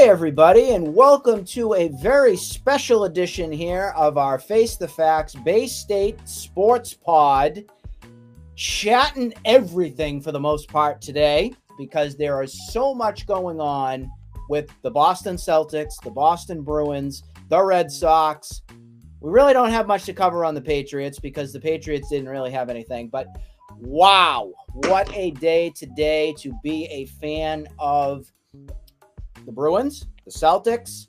Hi, everybody, and welcome to a very special edition here of our Face the Facts Bay State Sports Pod. Chatting everything for the most part today because there is so much going on with the Boston Celtics, the Boston Bruins, the Red Sox. We really don't have much to cover on the Patriots because the Patriots didn't really have anything. But wow, what a day today to be a fan of the Bruins, the Celtics.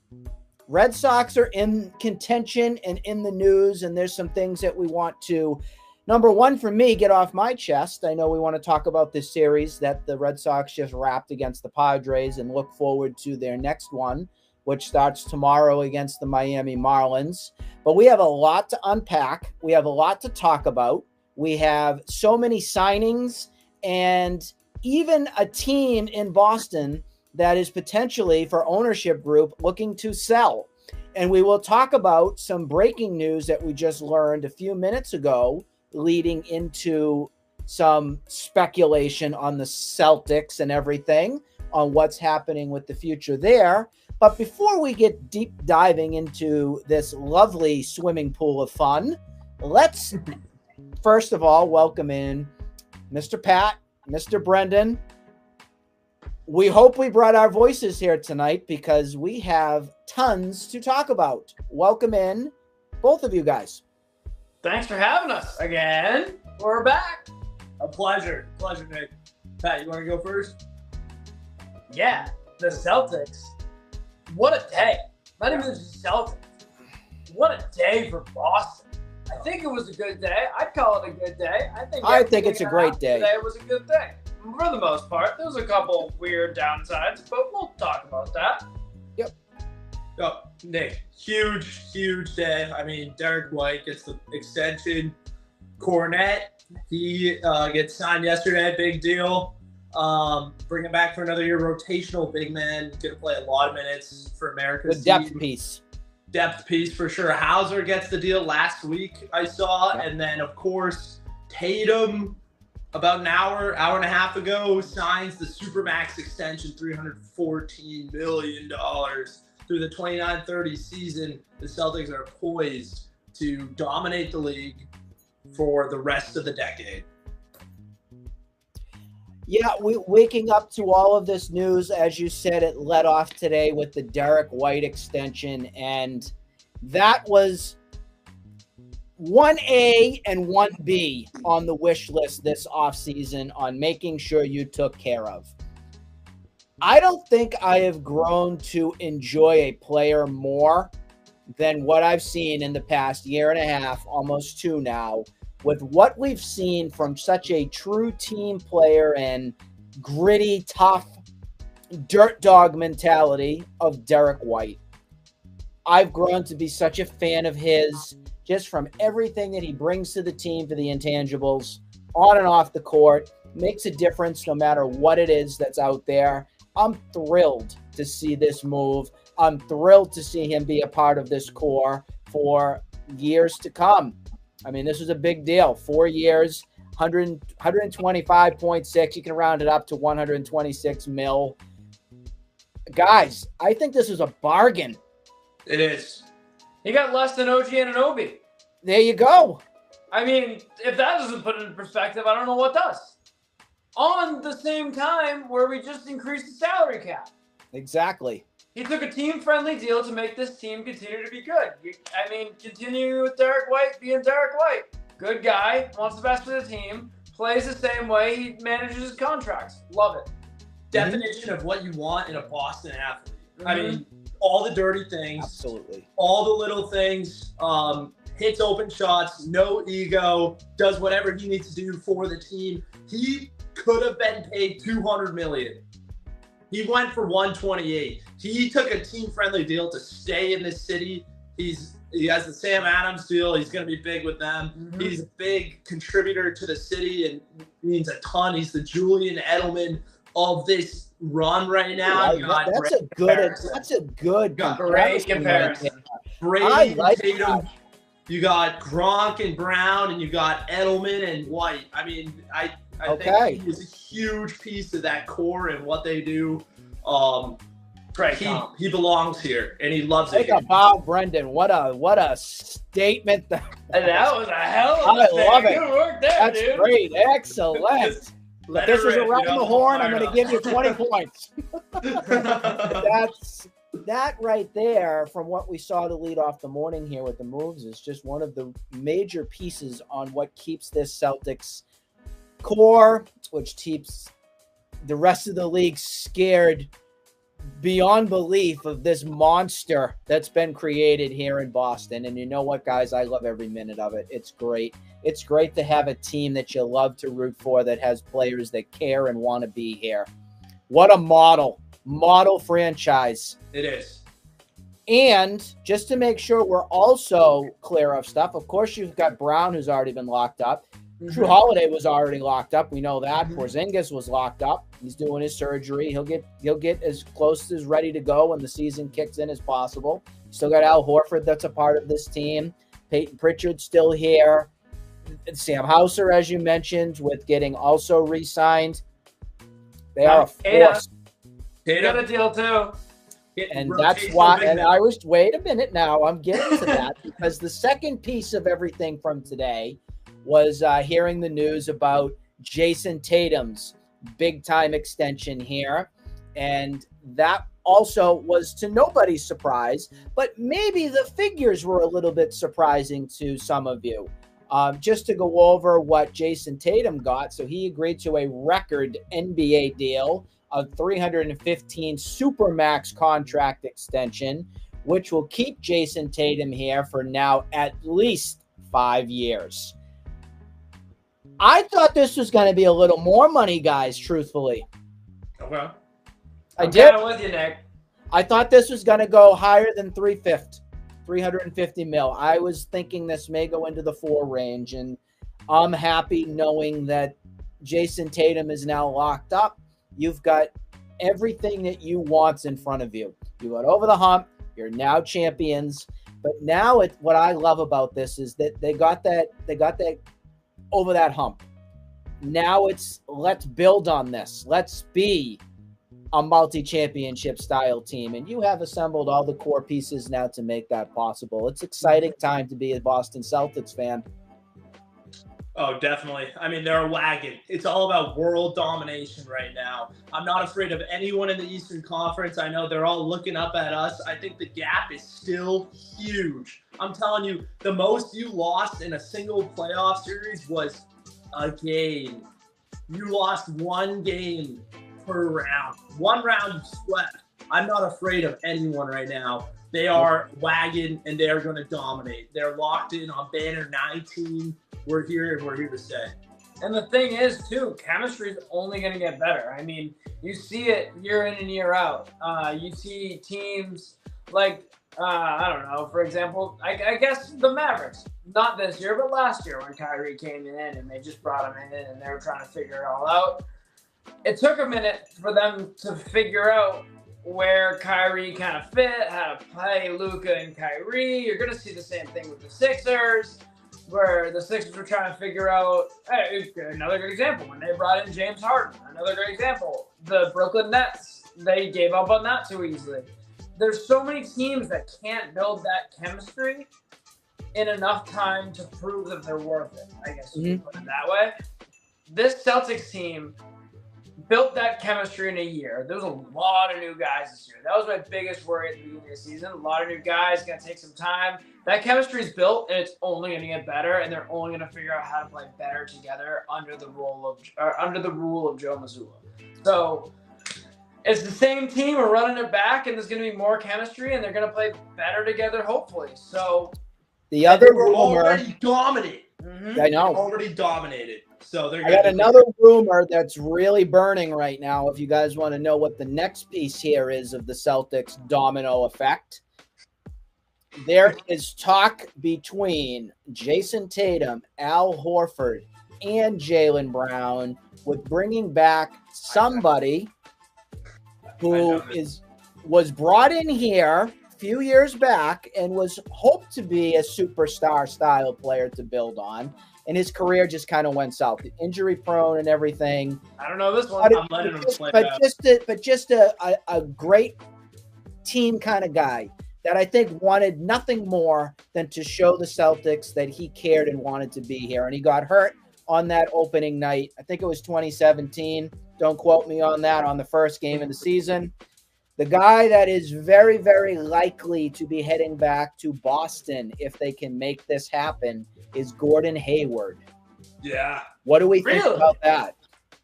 Red Sox are in contention and in the news, and there's some things that we want to, number one, for me, get off my chest. I know we want to talk about this series that the Red Sox just wrapped against the Padres and look forward to their next one, which starts tomorrow against the Miami Marlins. But we have a lot to unpack. We have a lot to talk about. We have so many signings and even a team in Boston that is potentially for ownership group looking to sell. And we will talk about some breaking news that we just learned a few minutes ago, leading into some speculation on the Celtics and everything on what's happening with the future there. But before we get deep diving into this lovely swimming pool of fun, let's first of all welcome in Mr. Pat, Mr. Brendan. We hope we brought our voices here tonight because we have tons to talk about. Welcome in, both of you guys. Thanks for having us again. We're back. A pleasure. Pleasure, Nick. Pat, you want to go first? Yeah, the Celtics. What a day. Not even the Celtics. What a day for Boston. I think it was a good day. I'd call it a good day. I think it's a great day. Today was a good thing. For the most part, there was a couple weird downsides, but we'll talk about that. Yep. Oh, Nick, huge day. I mean, Derek White gets the extension. Cornette, he gets signed yesterday. Big deal. Bring him back for another year. Rotational big man. Going to play a lot of minutes for America's The depth team. piece. Depth piece for sure. Hauser gets the deal last week, I saw. Yep. And then, of course, Tatum, about an hour and a half ago, signs the Supermax extension, $314 million through the 29-30 season. The Celtics are poised to dominate the league for the rest of the decade. Yeah, waking up to all of this news, as you said, it led off today with the Derek White extension, and that was 1A and 1B on the wish list this offseason on making sure you took care of. I don't think I have grown to enjoy a player more than what I've seen in the past year and a half, almost two now, with what we've seen from such a true team player and gritty, tough, dirt dog mentality of Derek White. I've grown to be such a fan of his, just from everything that he brings to the team for the intangibles, on and off the court, makes a difference no matter what it is that's out there. I'm thrilled to see this move. I'm thrilled to see him be a part of this core for years to come. I mean, this was a big deal. 4 years, 125.6. You can round it up to 126 mil. Guys, I think this is a bargain. It is. He got less than OG Anunoby. There you go. I mean, if that doesn't put it in perspective, I don't know what does. On the same time where we just increased the salary cap. Exactly. He took a team-friendly deal to make this team continue to be good. I mean, continue with Derek White being Derek White. Good guy, wants the best for the team, plays the same way he manages his contracts. Love it. Definition of what you want in a Boston athlete. I mean, all the dirty things. Absolutely. All the little things. Hits open shots, no ego, does whatever he needs to do for the team. He could have been paid $200 million. He went for 128. He took a team-friendly deal to stay in this city. He has the Sam Adams deal. He's going to be big with them. He's a big contributor to the city and means a ton. He's the Julian Edelman of this run right now. That's a good great comparison. Brady, like Tatum. You got Gronk and Brown, and you got Edelman and White. I mean, I think he was a huge piece of that core and what they do. great comp. He belongs here, and he loves it. Take a bow, Brendan. What a statement. And that was a hell of a I love it. Good work there, That's dude. great. Excellent. Let This it is rip, around you know, the horn. I'm fire going to up. give you 20 points. That right there, from what we saw to lead off the morning here with the moves, is just one of the major pieces on what keeps this Celtics core, which keeps the rest of the league scared beyond belief of this monster that's been created here in Boston. And you know what, guys? I love every minute of it. It's great. It's great to have a team that you love to root for that has players that care and want to be here. What a model franchise. It is. And just to make sure we're also clear of stuff, of course, you've got Brown, who's already been locked up. Drew Holiday was already locked up. We know that. Porzingis was locked up. He's doing his surgery. He'll get as close as ready to go when the season kicks in as possible. Still got Al Horford that's a part of this team. Peyton Pritchard's still here. Sam Hauser, as you mentioned, with getting also re-signed. They are a force. You got a deal too. And that's why, and I was, wait a minute now, I'm getting to that because the second piece of everything from today was hearing the news about Jason Tatum's big-time extension here. And that also was to nobody's surprise, but maybe the figures were a little bit surprising to some of you. Just to go over what Jason Tatum got. So he agreed to a record NBA deal of $315 Supermax contract extension, which will keep Jason Tatum here for now at least 5 years. I thought this was going to be a little more money, guys, truthfully. Okay. I did. I'm with you, Nick. I thought this was going to go higher than 350 mil. I was thinking this may go into the 4 range, and I'm happy knowing that Jason Tatum is now locked up. You've got everything that you want in front of you. You got over the hump. You're now champions. But now what I love about this is that they got that over that hump. Now it's let's build on this. Let's be a multi-championship style team. And you have assembled all the core pieces now to make that possible. It's exciting time to be a Boston Celtics fan. Oh, definitely. I mean, they're a wagon. It's all about world domination right now. I'm not afraid of anyone in the Eastern Conference. I know they're all looking up at us. I think the gap is still huge. I'm telling you, the most you lost in a single playoff series was a game. You lost 1 game per round. 1 round you swept. I'm not afraid of anyone right now. They are wagon, and they are going to dominate. They're locked in on banner 19. We're here, and we're here to stay. And the thing is, too, chemistry is only going to get better. I mean, you see it year in and year out. You see teams like, I don't know, for example, I guess the Mavericks. Not this year, but last year when Kyrie came in and they just brought him in and they were trying to figure it all out. It took a minute for them to figure out where Kyrie kind of fit, how to play Luka and Kyrie. You're going to see the same thing with the Sixers, where the Sixers were trying to figure out, another good example, when they brought in James Harden. Another great example, the Brooklyn Nets. They gave up on that too easily. There's so many teams that can't build that chemistry in enough time to prove that they're worth it, I guess you could put it that way. This Celtics team built that chemistry in a year. There was a lot of new guys this year. That was my biggest worry at the beginning of the season. A lot of new guys, going to take some time. That chemistry is built, and it's only going to get better, and they're only going to figure out how to play better together under the rule of Joe Mazzulla. So it's the same team. We're running it back, and there's going to be more chemistry, and they're going to play better together, hopefully. So the other rumor already dominant. I know. Already dominated. So they're. I got another rumor that's really burning right now. If you guys want to know what the next piece here is of the Celtics domino effect, there is talk between Jason Tatum, Al Horford, and Jaylen Brown with bringing back somebody who was brought in here a few years back and was hoped to be a superstar style player to build on. And his career just kind of went south, injury prone and everything. I don't know this one. I'm letting him play but just a great team kind of guy that I think wanted nothing more than to show the Celtics that he cared and wanted to be here. And he got hurt on that opening night. I think it was 2017. Don't quote me on that, on the first game of the season. The guy that is very, very likely to be heading back to Boston if they can make this happen is Gordon Hayward. Yeah. What do we think about that?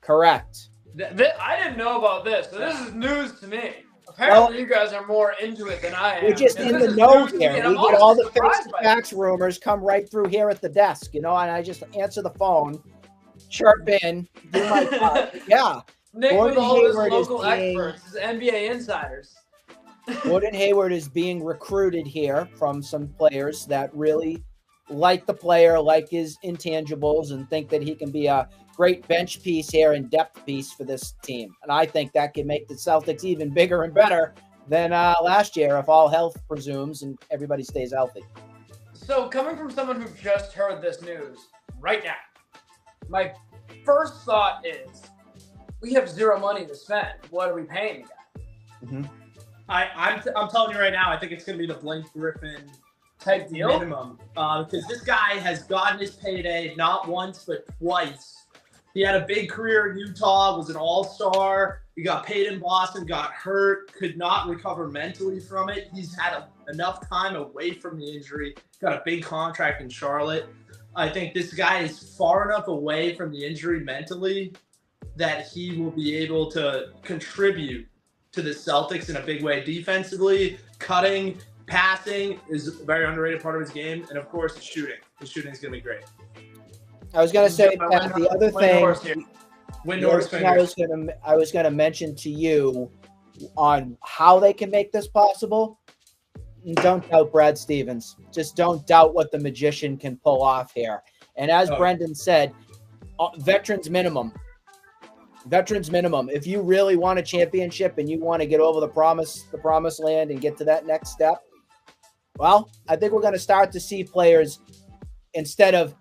Correct. I didn't know about this, so this is news to me. Apparently, you guys are more into it than I am. We're just in the know here. We get all the FaceTheFacts rumors come right through here at the desk, and I just answer the phone, chirp in, do my part. Yeah. Nick Gordon with all his Hayward local experts, his NBA insiders. Gordon Hayward is being recruited here from some players that really like the player, like his intangibles, and think that he can be a great bench piece here and depth piece for this team. And I think that can make the Celtics even bigger and better than last year if all health presumes and everybody stays healthy. So coming from someone who just heard this news right now, my first thought is we have zero money to spend. What are we paying the guy? Mm-hmm. I'm telling you right now, I think it's going to be the Blake Griffin type deal minimum because this guy has gotten his payday not once but twice. He had a big career in Utah, was an all-star. He got paid in Boston, got hurt, could not recover mentally from it. He's had enough time away from the injury, got a big contract in Charlotte. I think this guy is far enough away from the injury mentally that he will be able to contribute to the Celtics in a big way. Defensively, cutting, passing is a very underrated part of his game. And, of course, his shooting. His shooting is going to be great. I was going to say, Pat, the other thing I was going to mention to you on how they can make this possible, don't doubt Brad Stevens. Just don't doubt what the magician can pull off here. And as Brendan said, veterans minimum. Veterans minimum. If you really want a championship and you want to get over the promised land and get to that next step, well, I think we're going to start to see players instead of,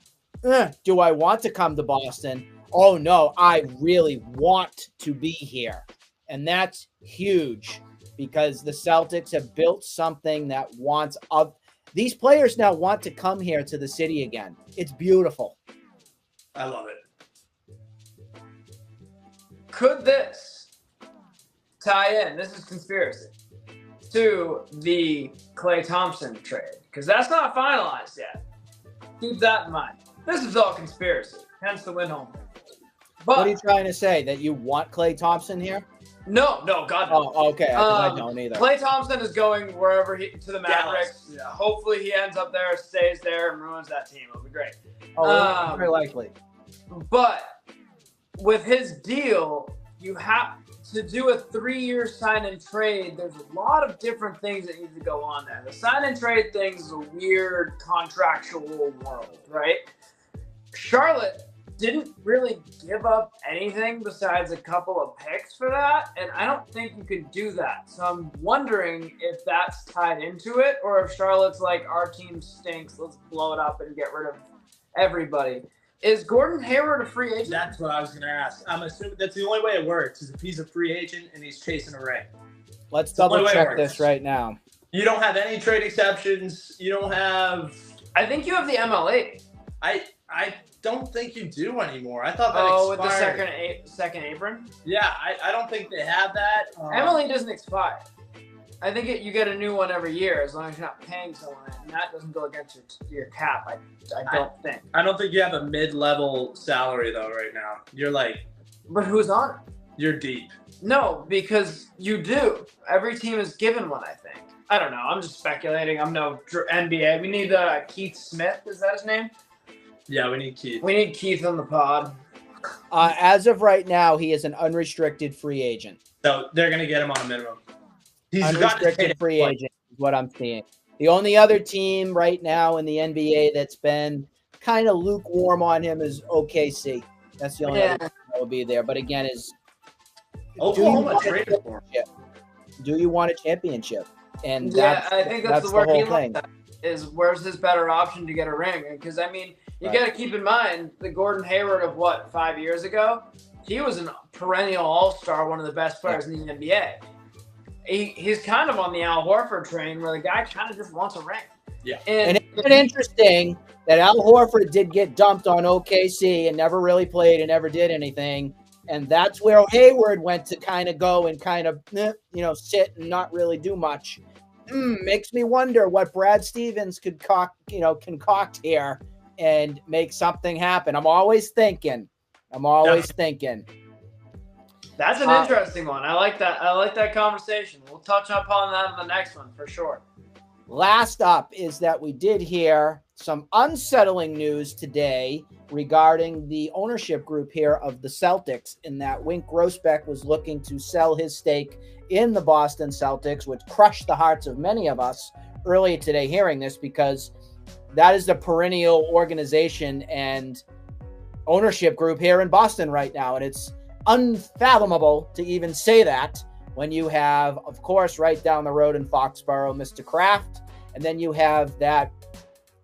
do I want to come to Boston? Oh, no, I really want to be here. And that's huge because the Celtics have built something that wants these players now want to come here to the city again. It's beautiful. I love it. Could this tie in, this is conspiracy, to the Klay Thompson trade? Because that's not finalized yet. Keep that in mind. This is all conspiracy, hence the win home. But what are you trying to say? That you want Klay Thompson here? No, God no. Oh, okay. I don't either. Klay Thompson is going wherever to the Mavericks. Yeah. Hopefully he ends up there, stays there, and ruins that team. It'll be great. Very likely. But with his deal, you have to do a 3-year sign and trade. There's a lot of different things that need to go on there. The sign and trade thing is a weird contractual world, right? Charlotte didn't really give up anything besides a couple of picks for that, and I don't think you could do that. So I'm wondering if that's tied into it, or if Charlotte's like, our team stinks, let's blow it up and get rid of everybody. Is Gordon Hayward a free agent? That's what I was going to ask. I'm assuming that's the only way it works is if he's a free agent and he's chasing a ring. Let's double check this right now. You don't have any trade exceptions. You don't have. I think you have the MLE. I don't think you do anymore. I thought that expired. With the second apron? Yeah, I don't think they have that. MLE doesn't expire. I think you get a new one every year as long as you're not paying someone, and that doesn't go against your cap. I don't think. I don't think you have a mid-level salary though right now. You're like. But who's on it? You're deep. No, because you do. Every team is given one, I think. I don't know. I'm just speculating. I'm no NBA. We need Keith Smith. Is that his name? Yeah, we need Keith. We need Keith on the pod. As of right now, he is an unrestricted free agent. So they're going to get him on a minimum. He's unrestricted free agent is what I'm seeing. The only other team right now in the NBA that's been kind of lukewarm on him is OKC. That's the only other team that will be there. But again, Oklahoma traded for him. Do you want a championship? And I think that's the word he thing. looked at, is where's his better option to get a ring? Because, I mean, you got to keep in mind the Gordon Hayward of, 5 years ago? He was a perennial all-star, one of the best players in the NBA. he's kind of on the Al Horford train where the guy kind of just wants a ring. Yeah. And it's interesting that Al Horford did get dumped on OKC and never really played and never did anything. And that's where Hayward went to kind of go and kind of, sit and not really do much. Makes me wonder what Brad Stevens could concoct here and make something happen. I'm always thinking. That's an interesting one. I like that. I like that conversation. We'll touch upon that in the next one for sure. Last up is that we did hear some unsettling news today regarding the ownership group here of the Celtics, in that Wink Grossbeck was looking to sell his stake in the Boston Celtics, which crushed the hearts of many of us earlier today hearing this, because that is the perennial organization and ownership group here in Boston right now. And it's unfathomable to even say that when you have, of course, right down the road in Foxborough, Mr. Kraft, and then you have that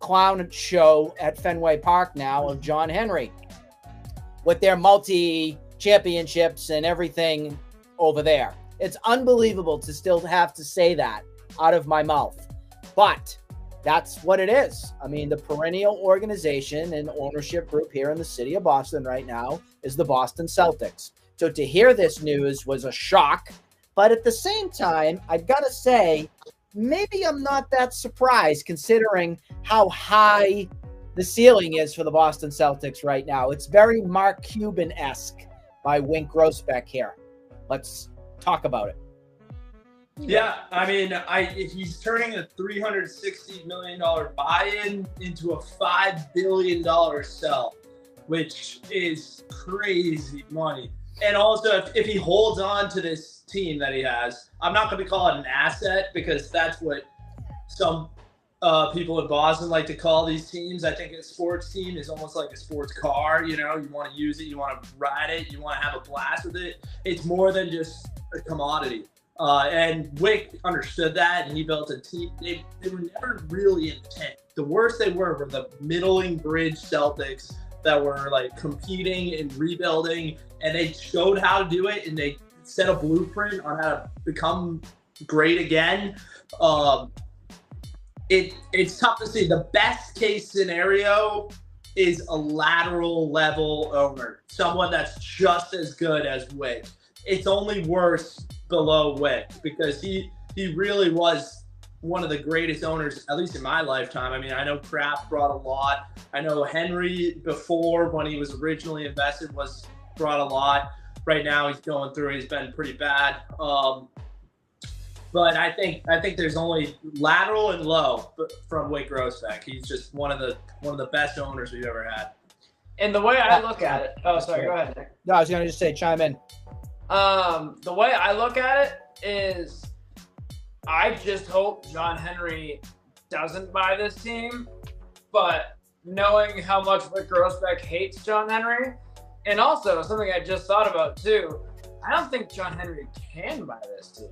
clown show at Fenway Park now of John Henry with their multi-championships and everything over there. It's unbelievable to still have to say that out of my mouth, but that's what it is. I mean, the perennial organization and ownership group here in the city of Boston right now is the Boston Celtics. So to hear this news was a shock, but at the same time, I've got to say, maybe I'm not that surprised considering how high the ceiling is for the Boston Celtics right now. It's very Mark Cuban-esque by Wink Grossbeck here. Let's talk about it. Yeah, I mean, he's turning a $360 million buy-in into a $5 billion sell, which is crazy money. And also, if he holds on to this team that he has, I'm not going to call it an asset, because that's what some people in Boston like to call these teams. I think a sports team is almost like a sports car. You want to use it, you want to ride it, you want to have a blast with it. It's more than just a commodity. And Wick understood that, and he built a team. They were never really in the tank. The worst they were the middling bridge Celtics that were like competing and rebuilding, and they showed how to do it, and they set a blueprint on how to become great again. It's tough to see. The best case scenario is a lateral level owner, someone that's just as good as Wick. It's only worse below Wick, because he really was one of the greatest owners, at least in my lifetime. I mean, I know Kraft brought a lot. I know Henry, before, when he was originally invested, brought a lot. Right now he's going through, he's been pretty bad. But I think there's only lateral and low from Wink Grossbeck. He's just one of the best owners we've ever had. And the way I look at it, oh, sorry, go ahead, Nick. No, I was going to just say, chime in. The way I look at it is, I just hope John Henry doesn't buy this team, but knowing how much Wink Grossbeck hates John Henry, and also something I just thought about too, I don't think John Henry can buy this team,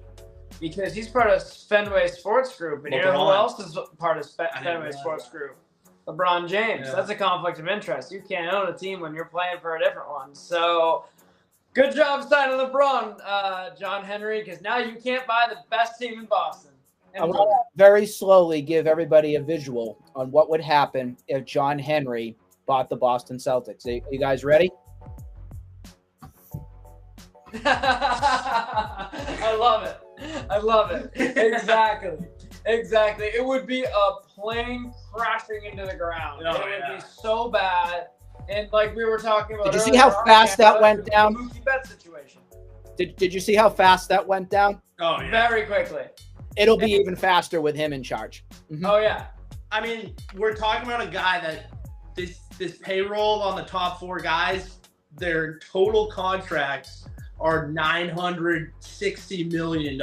because he's part of Fenway Sports Group, and you know who else is part of Fenway Sports Group? LeBron James. Yeah. That's a conflict of interest. You can't own a team when you're playing for a different one. So good job signing LeBron, John Henry, because now you can't buy the best team in Boston. I want to very slowly give everybody a visual on what would happen if John Henry bought the Boston Celtics. Are you guys ready? I love it. I love it. Exactly. It would be a plane crashing into the ground. It would be so bad. And like we were talking about, did you see how fast that went down? Mookie Betts situation. Did you see how fast that went down? Oh yeah, very quickly. It'll be even faster with him in charge. Mm-hmm. Oh yeah. I mean, we're talking about a guy that this payroll on the top four guys, their total contracts are $960 million.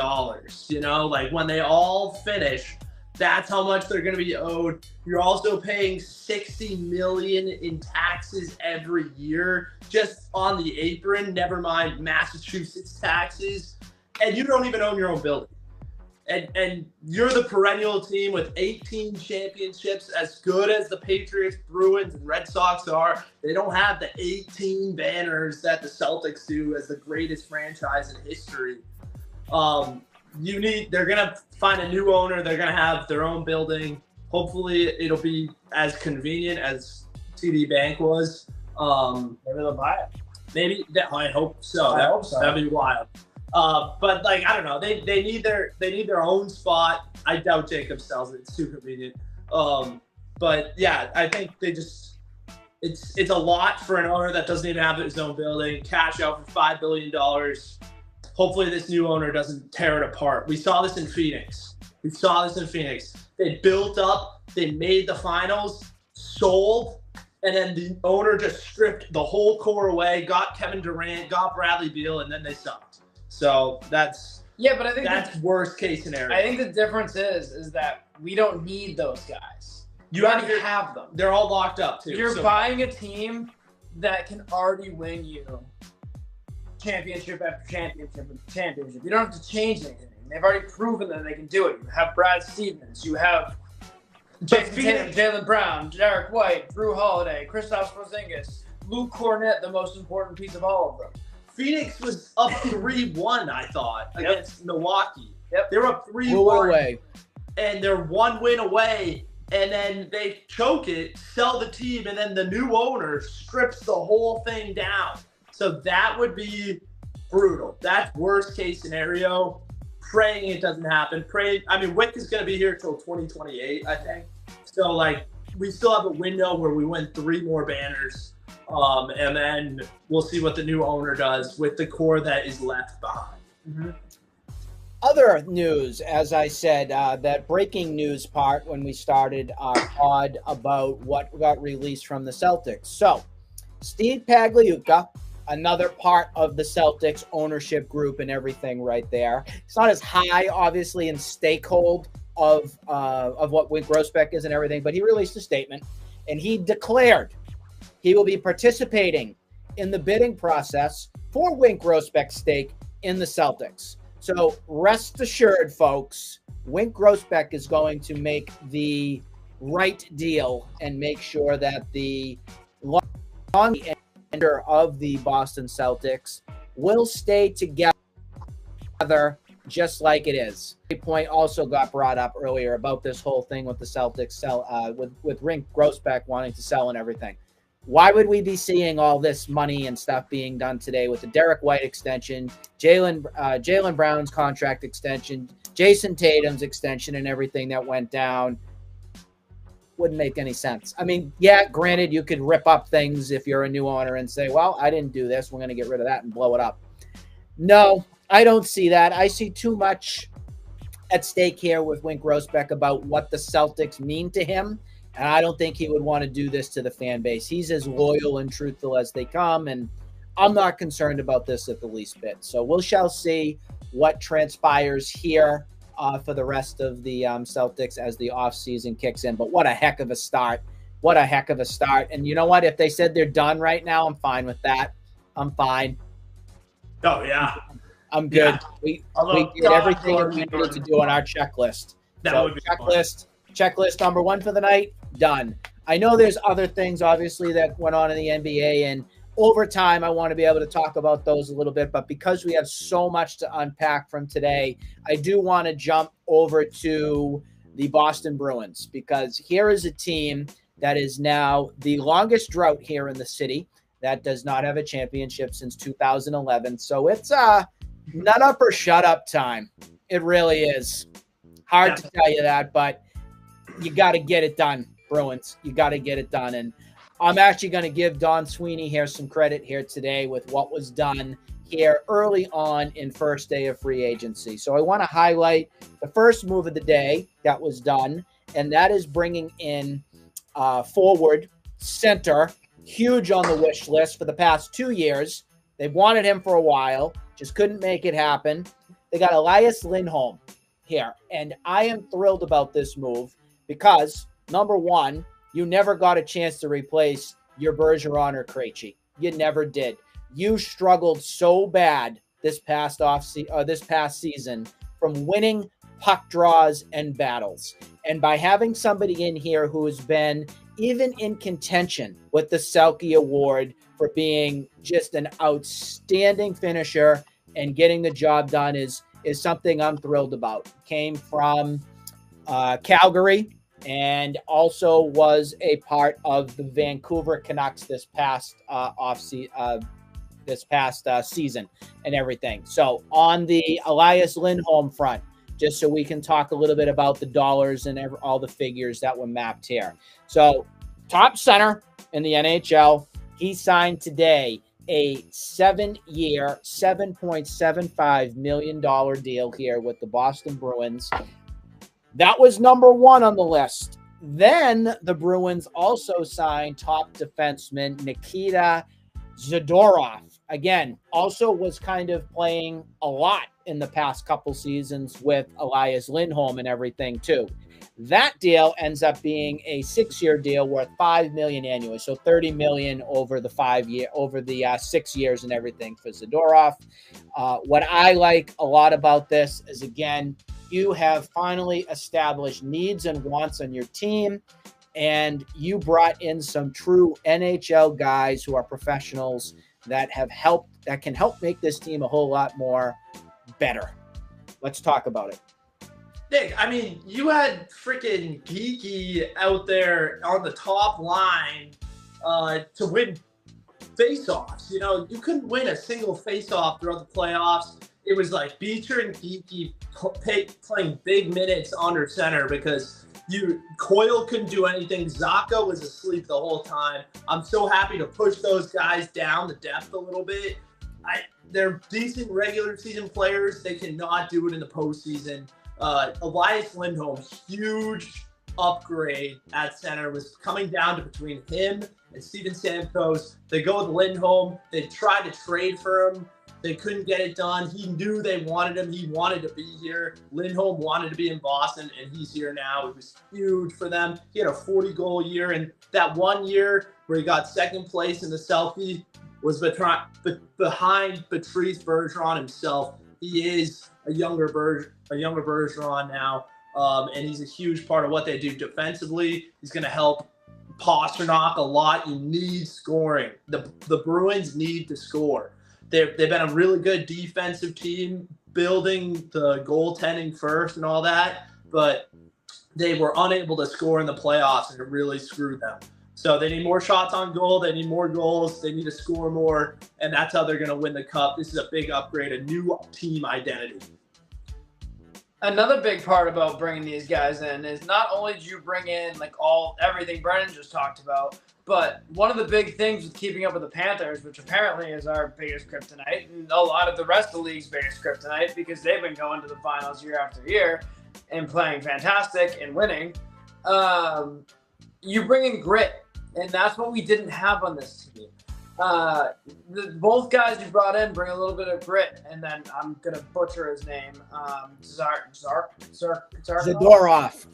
Like when they all finish, that's how much they're going to be owed. You're also paying $60 million in taxes every year just on the apron, never mind Massachusetts taxes. And you don't even own your own building. And you're the perennial team with 18 championships, as good as the Patriots, Bruins, and Red Sox are. They don't have the 18 banners that the Celtics do as the greatest franchise in history. they're gonna find a new owner. They're gonna have their own building. Hopefully, it'll be as convenient as TD Bank was. Maybe they'll buy it. Maybe I hope so. I hope so. That'd be wild. But like I don't know, they need their own spot. I doubt Jacob sells it. It's too convenient. But yeah, I think it's a lot for an owner that doesn't even have his own building. Cash out for $5 billion. Hopefully this new owner doesn't tear it apart. We saw this in Phoenix. They built up, they made the finals, sold, and then the owner just stripped the whole core away, got Kevin Durant, got Bradley Beal, and then they sucked. So that's but I think that's worst case scenario. I think the difference is that we don't need those guys. You already have them. They're all locked up too. You're buying a team that can already win you championship after championship after championship. You don't have to change anything. They've already proven that they can do it. You have Brad Stevens. You have Jason Tatum, Jaylen Brown, Derek White, Drew Holiday, Kristaps Porzingis, Luke Cornett, the most important piece of all of them. Phoenix was up 3-1, I thought, against Milwaukee. Yep. They were up 3-1. Away. And they're 1 win away. And then they choke it, sell the team, and then the new owner strips the whole thing down. So that would be brutal. That's worst case scenario. Praying it doesn't happen. Wick is going to be here till 2028, I think. So, like, we still have a window where we win 3 more banners. And then we'll see what the new owner does with the core that is left behind. Mm-hmm. Other news, as I said, that breaking news part when we started our pod about what got released from the Celtics. So, Steve Pagliuca, another part of the Celtics ownership group and everything right there. It's not as high, obviously, in stakehold of what Wyc Grousbeck is and everything, but he released a statement, and he declared he will be participating in the bidding process for Wyc Grousbeck's stake in the Celtics. So rest assured, folks, Wyc Grousbeck is going to make the right deal and make sure that the long ender of the Boston Celtics will stay together just like it is. A point also got brought up earlier about this whole thing with the Celtics with Wyc Grousbeck wanting to sell and everything. Why would we be seeing all this money and stuff being done today with the Derek White extension, Jaylen Brown's contract extension, Jason Tatum's extension, and everything that went down? Wouldn't make any sense. I mean, yeah, granted, you could rip up things if you're a new owner and say, well, I didn't do this. We're going to get rid of that and blow it up. No, I don't see that. I see too much at stake here with Wyc Grousbeck about what the Celtics mean to him. And I don't think he would want to do this to the fan base. He's as loyal and truthful as they come, and I'm not concerned about this at the least bit. So we shall see what transpires here for the rest of the Celtics as the offseason kicks in. But what a heck of a start. What a heck of a start. And you know what? If they said they're done right now, I'm fine with that. I'm fine. Oh, yeah. I'm good. Yeah. We did everything we needed to do on our checklist. Checklist number 1 for the night, done. I know there's other things, obviously, that went on in the NBA, and over time, I want to be able to talk about those a little bit, but because we have so much to unpack from today, I do want to jump over to the Boston Bruins, because here is a team that is now the longest drought here in the city that does not have a championship since 2011. So it's nut up or shut up time. It really is. Hard to tell you that, but you got to get it done, Bruins. You got to get it done. And I'm actually going to give Don Sweeney here some credit here today with what was done here early on in first day of free agency. So I want to highlight the first move of the day that was done, and that is bringing in forward center, huge on the wish list for the past 2 years. They've wanted him for a while, just couldn't make it happen. They got Elias Lindholm here, and I am thrilled about this move because, number one, you never got a chance to replace your Bergeron or Krejci. You never did. You struggled so bad this past season from winning puck draws and battles. And by having somebody in here who has been even in contention with the Selke Award for being just an outstanding finisher and getting the job done is is something I'm thrilled about. Came from Calgary and also was a part of the Vancouver Canucks this past season and everything. So on the Elias Lindholm front, just so we can talk a little bit about the dollars and all the figures that were mapped here. So top center in the NHL, he signed today a 7-year, $7.75 million deal here with the Boston Bruins. That was number one on the list. Then the Bruins also signed top defenseman Nikita Zadorov. Again, also was kind of playing a lot in the past couple seasons with Elias Lindholm and everything too. That deal ends up being a 6-year deal worth $5 million annually, so $30 million over the 6 years and everything for Zadorov. What I like a lot about this is, again, you have finally established needs and wants on your team, and you brought in some true NHL guys who are professionals that can help make this team a whole lot more better. Let's talk about it. Nick, I mean, you had freaking Geeky out there on the top line to win face-offs. You know, you couldn't win a single face-off throughout the playoffs. It was like Beecher and Geeky playing big minutes under center because Coyle couldn't do anything. Zaka was asleep the whole time. I'm so happy to push those guys down the depth a little bit. They're decent regular season players. They cannot do it in the postseason. Elias Lindholm, huge upgrade at center, was coming down to between him and Steven Stamkos. They go with Lindholm. They tried to trade for him. They couldn't get it done. He knew they wanted him. He wanted to be here. Lindholm wanted to be in Boston, and he's here now. It was huge for them. He had a 40-goal year, and that 1 year where he got second place in the selfie was behind Patrice Bergeron himself. He is a younger Bergeron now, and he's a huge part of what they do defensively. He's going to help Pastrnak a lot. You need scoring. The Bruins need to score. They've been a really good defensive team, building the goaltending first and all that, but they were unable to score in the playoffs, and it really screwed them. So they need more shots on goal. They need more goals. They need to score more, and that's how they're going to win the cup. This is a big upgrade, a new team identity. Another big part about bringing these guys in is not only do you bring in everything Brennan just talked about, but one of the big things with keeping up with the Panthers, which apparently is our biggest kryptonite, and a lot of the rest of the league's biggest kryptonite because they've been going to the finals year after year and playing fantastic and winning, you bring in grit, and that's what we didn't have on this team. Both guys you brought in bring a little bit of grit, and then I'm gonna butcher his name, Zadorov.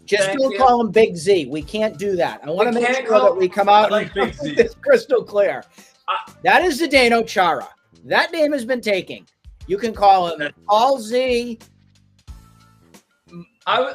Just don't call him Big Z. We can't do that. I want to make sure that we come out and Big Z. It's crystal clear. That is Zdeno Chara. That name has been taken. You can call him All Z. I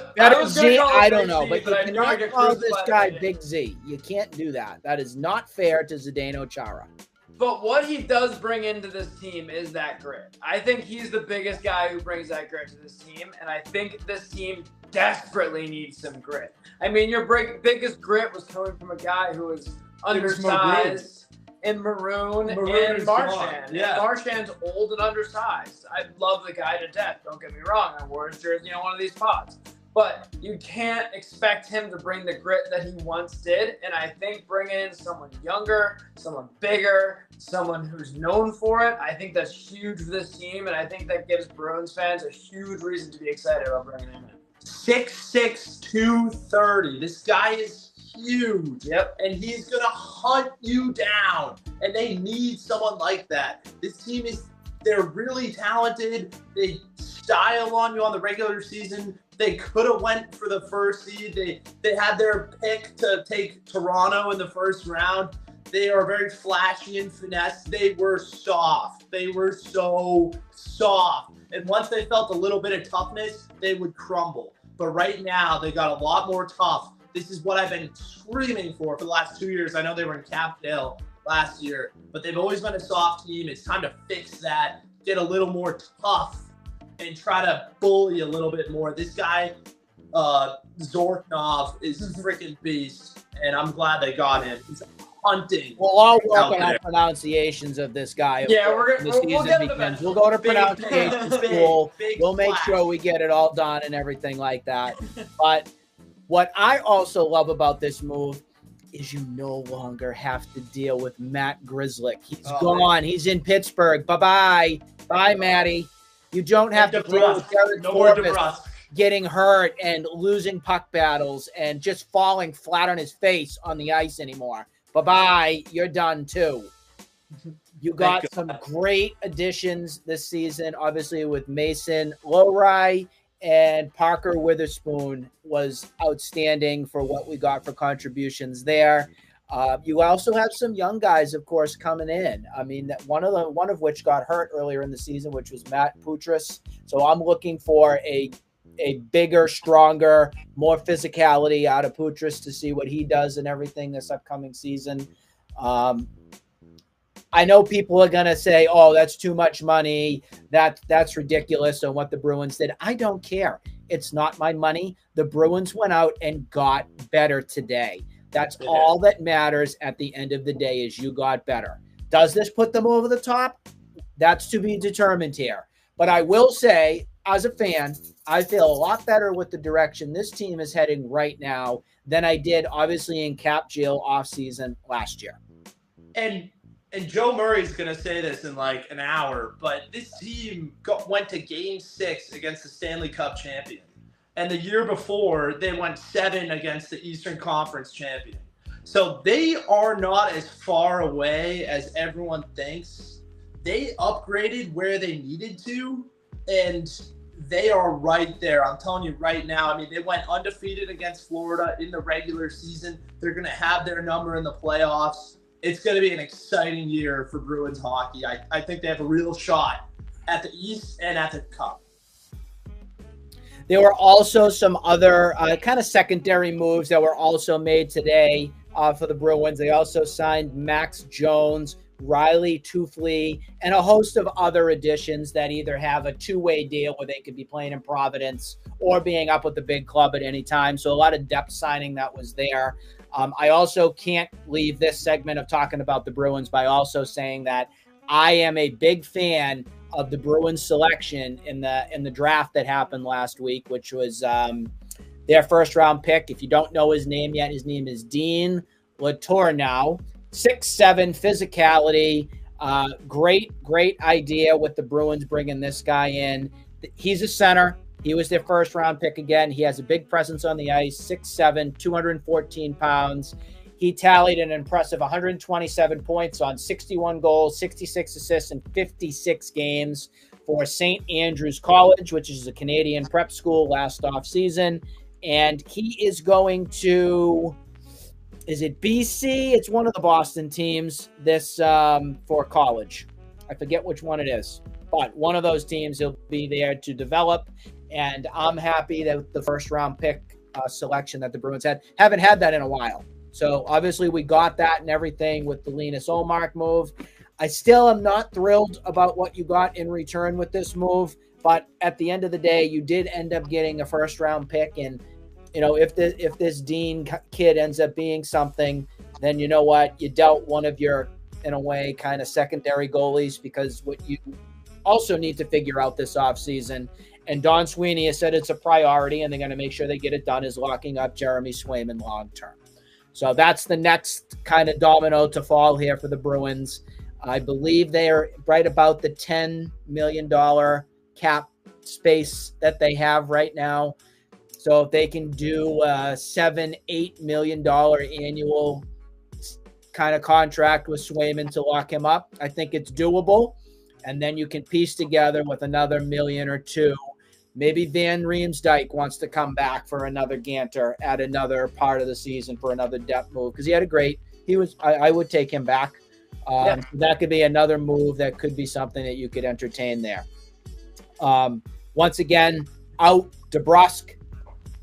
don't know, but you cannot call this guy Big Z. You can't do that. That is not fair to Zdeno Chara. But what he does bring into this team is that grit. I think he's the biggest guy who brings that grit to this team, and I think this team desperately needs some grit. I mean, your biggest grit was coming from a guy who was undersized in Maroon and Marchand. Yeah. And Marchand's old and undersized. I love the guy to death. Don't get me wrong. I wore his jersey on one of these pods. But you can't expect him to bring the grit that he once did. And I think bringing in someone younger, someone bigger, someone who's known for it, I think that's huge for this team. And I think that gives Bruins fans a huge reason to be excited about bringing him in. 6'6", 230. This guy is huge. Yep. And he's going to hunt you down. And they need someone like that. This team they're really talented. They style on you on the regular season. They could have went for the first seed. They had their pick to take Toronto in the first round. They are very flashy and finesse. They were soft. They were so soft. And once they felt a little bit of toughness, they would crumble. But right now, they got a lot more tough. This is what I've been screaming for the last 2 years. I know they were in Capitol Hill last year, but they've always been a soft team. It's time to fix that, get a little more tough. and try to bully a little bit more. This guy, Zorknov, is a freaking beast, and I'm glad they got him. He's hunting. We'll all work on our pronunciations of this guy. Yeah, we'll go to pronunciation school. We'll make class. sure we get it all done and everything like that. But what I also love about this move is you no longer have to deal with Matt Grzelcyk. He's gone. He's in Pittsburgh. Bye-bye. Bye, Matty. You don't have to deal with Derek Forbes getting hurt and losing puck battles and just falling flat on his face on the ice anymore. Bye-bye. You're done, too. You got some great additions this season, obviously, with Mason Lohrei, and Parker Witherspoon was outstanding for what we got for contributions there. You also have some young guys, of course, coming in. I mean, one of which got hurt earlier in the season, which was Matt Putras. So I'm looking for a bigger, stronger, more physicality out of Putras to see what he does and everything this upcoming season. I know people are going to say, oh, that's too much money. That's ridiculous on what the Bruins did. I don't care. It's not my money. The Bruins went out and got better today. That's all that matters at the end of the day is you got better. Does this put them over the top? That's to be determined here. But I will say, as a fan, I feel a lot better with the direction this team is heading right now than I did, obviously, in Cap Jail offseason last year. And Joe Murray's going to say this in like an hour, but this team went to Game 6 against the Stanley Cup champion. And the year before, they went 7 against the Eastern Conference champion. So they are not as far away as everyone thinks. They upgraded where they needed to, and they are right there. I'm telling you right now. I mean, they went undefeated against Florida in the regular season. They're going to have their number in the playoffs. It's going to be an exciting year for Bruins hockey. I think they have a real shot at the East and at the Cup. There were also some other kind of secondary moves that were also made today for the Bruins. They also signed Max Jones, Riley Toofley, and a host of other additions that either have a two-way deal where they could be playing in Providence or being up with the big club at any time. So a lot of depth signing that was there. I also can't leave this segment of talking about the Bruins by also saying that I am a big fan of the Bruins selection in the draft that happened last week, which was their first round pick. If you don't know his name yet, his name is Dean Letourneau. 6'7", physicality, great idea with the Bruins bringing this guy in. He's a center. He was their first round pick again. He has a big presence on the ice, 6'7", 214 pounds. He tallied an impressive 127 points on 61 goals, 66 assists in 56 games for St. Andrews College, which is a Canadian prep school last offseason. And he is going to, is it BC? It's one of the Boston teams this for college. I forget which one it is. But one of those teams he'll be there to develop. And I'm happy that the first round pick selection that the Bruins haven't had that in a while. So obviously we got that and everything with the Linus Ullmark move. I still am not thrilled about what you got in return with this move. But at the end of the day, you did end up getting a first round pick. And, you know, if this Dean kid ends up being something, then you know what? You dealt one of your, in a way, kind of secondary goalies, because what you also need to figure out this offseason, and Don Sweeney has said it's a priority and they're going to make sure they get it done, is locking up Jeremy Swayman long term. So that's the next kind of domino to fall here for the Bruins. I believe they are right about the $10 million cap space that they have right now. So if they can do a $7-8 million annual kind of contract with Swayman to lock him up, I think it's doable. And then you can piece together with another million or two. Maybe Van Riemsdyk wants to come back for another Ganter at another part of the season for another depth move, because he had a great. I would take him back. So that could be another move that could be something that you could entertain there. Once again, out DeBrusk,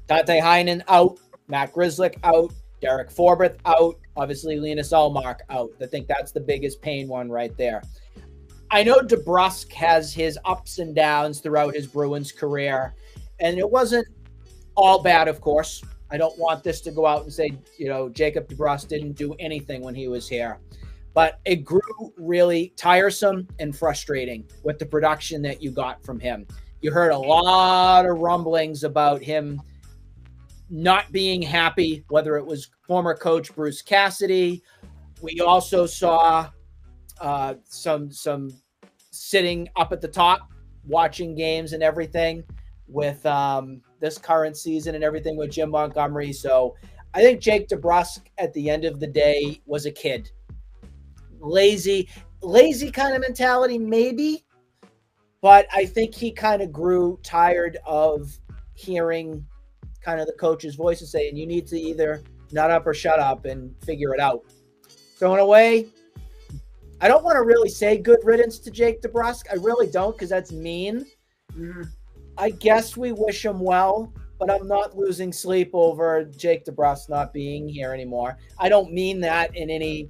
Dante Heinen out, Matt Grzelcyk out, Derek Forbort out, obviously Linus Ullmark out. I think that's the biggest pain one right there. I know DeBrusk has his ups and downs throughout his Bruins career, and it wasn't all bad, of course. I don't want this to go out and say, Jacob DeBrusk didn't do anything when he was here. But it grew really tiresome and frustrating with the production that you got from him. You heard a lot of rumblings about him not being happy, whether it was former coach Bruce Cassidy. We also saw some sitting up at the top, watching games and everything with this current season and everything with Jim Montgomery. So I think Jake DeBrusk at the end of the day was a kid. Lazy kind of mentality, maybe. But I think he kind of grew tired of hearing kind of the coach's voices saying, you need to either nut up or shut up and figure it out. So in a way, I don't want to really say good riddance to Jake DeBrusk. I really don't, because that's mean. I guess we wish him well, but I'm not losing sleep over Jake DeBrusk not being here anymore. I don't mean that in any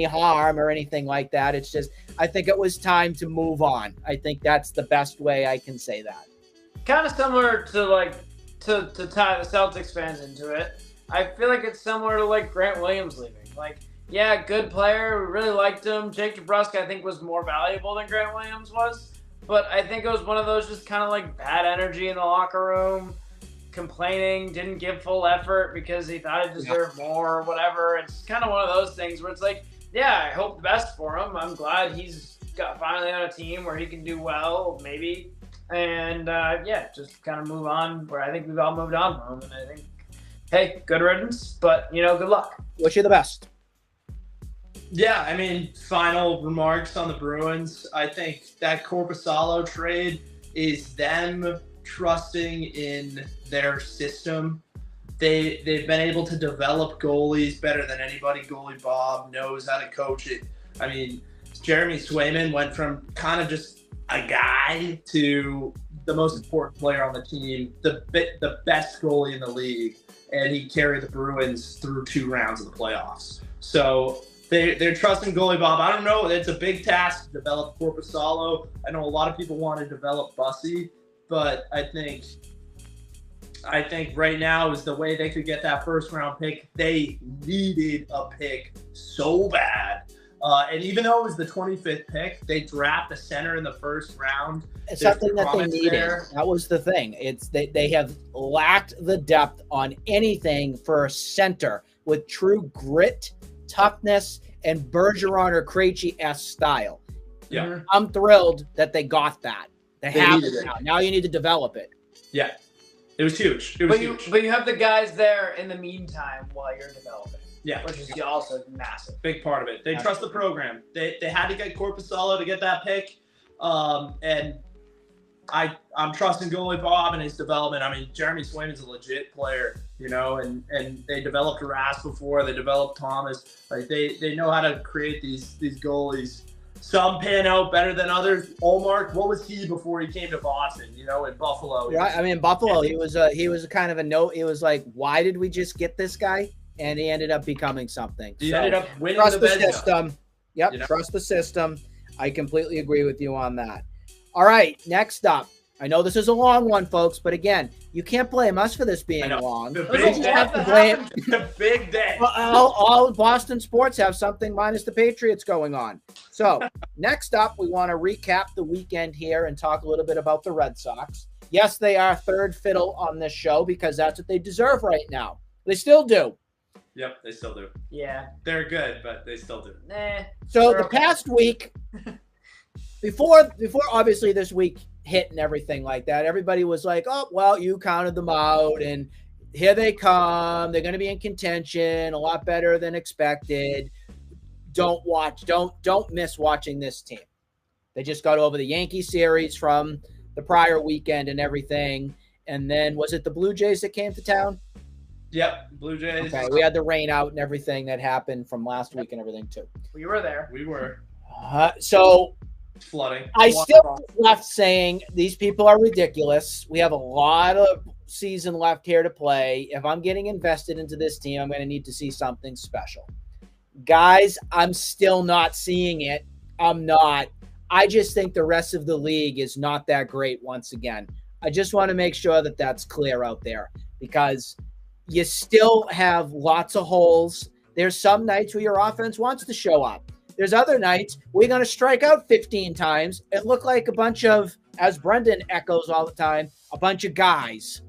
harm or anything like that. It's just, I think it was time to move on. I think that's the best way I can say that. Kind of similar to to tie the Celtics fans into it. I feel like it's similar to Grant Williams leaving. Yeah, good player. We really liked him. Jake DeBrusk, I think, was more valuable than Grant Williams was. But I think it was one of those just kind of bad energy in the locker room, complaining, didn't give full effort because he thought he deserved more or whatever. It's kind of one of those things where it's yeah, I hope the best for him. I'm glad he's got finally on a team where he can do well, maybe. And, just kind of move on where I think we've all moved on from him. And I think, hey, good riddance, but, good luck. Wish you the best. Yeah, I mean, final remarks on the Bruins. I think that Orsillo trade is them trusting in their system. They've been able to develop goalies better than anybody. Goalie Bob knows how to coach it. I mean, Jeremy Swayman went from kind of just a guy to the most important player on the team, the best goalie in the league, and he carried the Bruins through 2 rounds of the playoffs. So they're trusting goalie Bob. I don't know. It's a big task to develop Orsillo. I know a lot of people want to develop Bussy, but I think right now is the way they could get that first round pick. They needed a pick so bad. And even though it was the 25th pick, they draft a center in the first round. It's something that they needed. That was the thing. It's they have lacked the depth on anything for a center with true grit, toughness, and Bergeron or Krejci-esque style. Yeah, I'm thrilled that they got that. They have it now. Now you need to develop it. Yeah, it was huge. It was huge. But you have the guys there in the meantime while you're developing. Yeah, which is also massive. Big part of it. They trust the program. They had to get Orsillo to get that pick, and I'm trusting goalie Bob and his development. I mean, Jeremy Swayman's a legit player, and they developed Rass before. They developed Thomas. They know how to create these goalies. Some pan out better than others. Olmark, what was he before he came to Boston? In Buffalo. Right. I mean, Buffalo. He was a kind of a note. It was why did we just get this guy? And he ended up becoming something. He ended up winning trust the system. Yep, trust the system. I completely agree with you on that. All right, next up. I know this is a long one, folks, but again, you can't blame us for this being long. The big day. Have to blame the big day. All Boston sports have something minus the Patriots going on. So next up, we want to recap the weekend here and talk a little bit about the Red Sox. Yes, they are third fiddle on this show because that's what they deserve right now. They still do. Yep, they still do. Yeah. They're good, but they still do. So the past week, before obviously this week hit and everything like that, everybody was like, oh, well, you counted them out, and here they come. They're going to be in contention, a lot better than expected. Don't miss watching this team. They just got over the Yankee series from the prior weekend and everything. And then was it the Blue Jays that came to town? Yep, Blue Jays. Okay, we had the rain out and everything that happened from last week and everything too. We were there. We were. So flooding. I still left saying these people are ridiculous. We have a lot of season left here to play. If I'm getting invested into this team, I'm going to need to see something special. Guys, I'm still not seeing it. I'm not. I just think the rest of the league is not that great once again. I just want to make sure that that's clear out there because you still have lots of holes. There's some nights where your offense wants to show up. There's other nights we're going to strike out 15 times and look like a bunch of, as Brendan echoes all the time, a bunch of guys.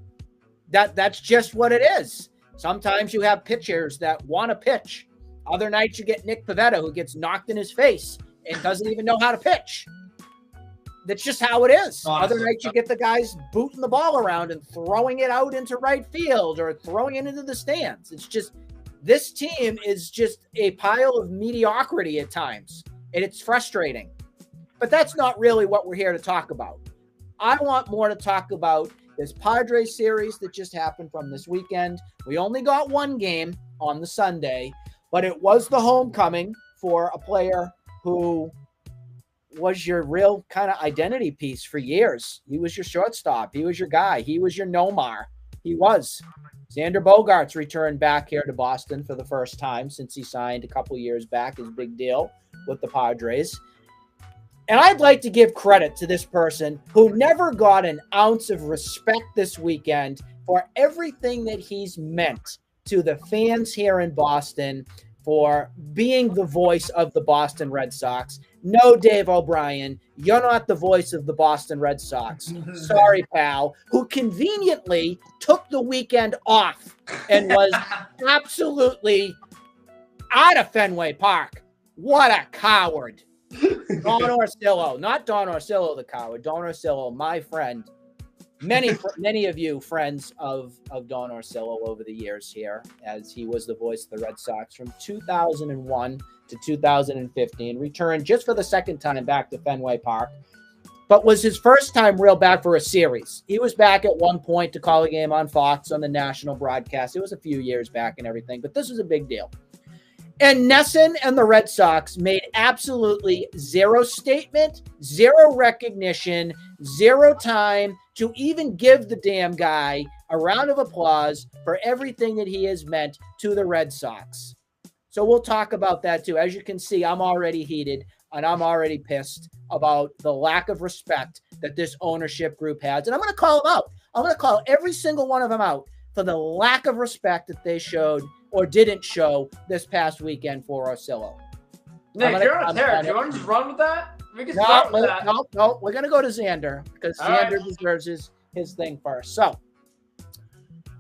That's just what it is. Sometimes you have pitchers that want to pitch. Other nights you get Nick Pivetta who gets knocked in his face and doesn't even know how to pitch. That's just how it is. Honestly. Other nights you get the guys booting the ball around and throwing it out into right field or throwing it into the stands. It's just, this team is just a pile of mediocrity at times, and it's frustrating. But that's not really what we're here to talk about. I want more to talk about this Padres series that just happened from this weekend. We only got one game on the Sunday, but it was the homecoming for a player who was your real kind of identity piece for years. He was your shortstop. He was your guy. He was your Nomar. He was. Xander Bogaerts returned back here to Boston for the first time since he signed a couple years back, his big deal with the Padres. And I'd like to give credit to this person who never got an ounce of respect this weekend for everything that he's meant to the fans here in Boston, for being the voice of the Boston Red Sox. No, Dave O'Brien, you're not the voice of the Boston Red Sox. Sorry, pal, who conveniently took the weekend off and was absolutely out of Fenway Park. What a coward. Don Orsillo, not Don Orsillo the coward, Don Orsillo, my friend. Many of you friends of Don Orsillo over the years here, as he was the voice of the Red Sox from 2001 to 2015, returned just for the second time back to Fenway Park, but was his first time real back for a series. He was back at one point to call a game on Fox on the national broadcast. It was a few years back and everything, but this was a big deal. And Nesson and the Red Sox made absolutely zero statement, zero recognition, zero time to even give the damn guy a round of applause for everything that he has meant to the Red Sox. So we'll talk about that too. As you can see, I'm already heated and I'm already pissed about the lack of respect that this ownership group has. And I'm going to call them out. I'm going to call every single one of them out for the lack of respect that they showed or didn't show this past weekend for Orsillo. Nick, you're on a tear. Do you want to just run with that? We can start with that. No. We're going to go to Xander because Xander deserves his thing first. So,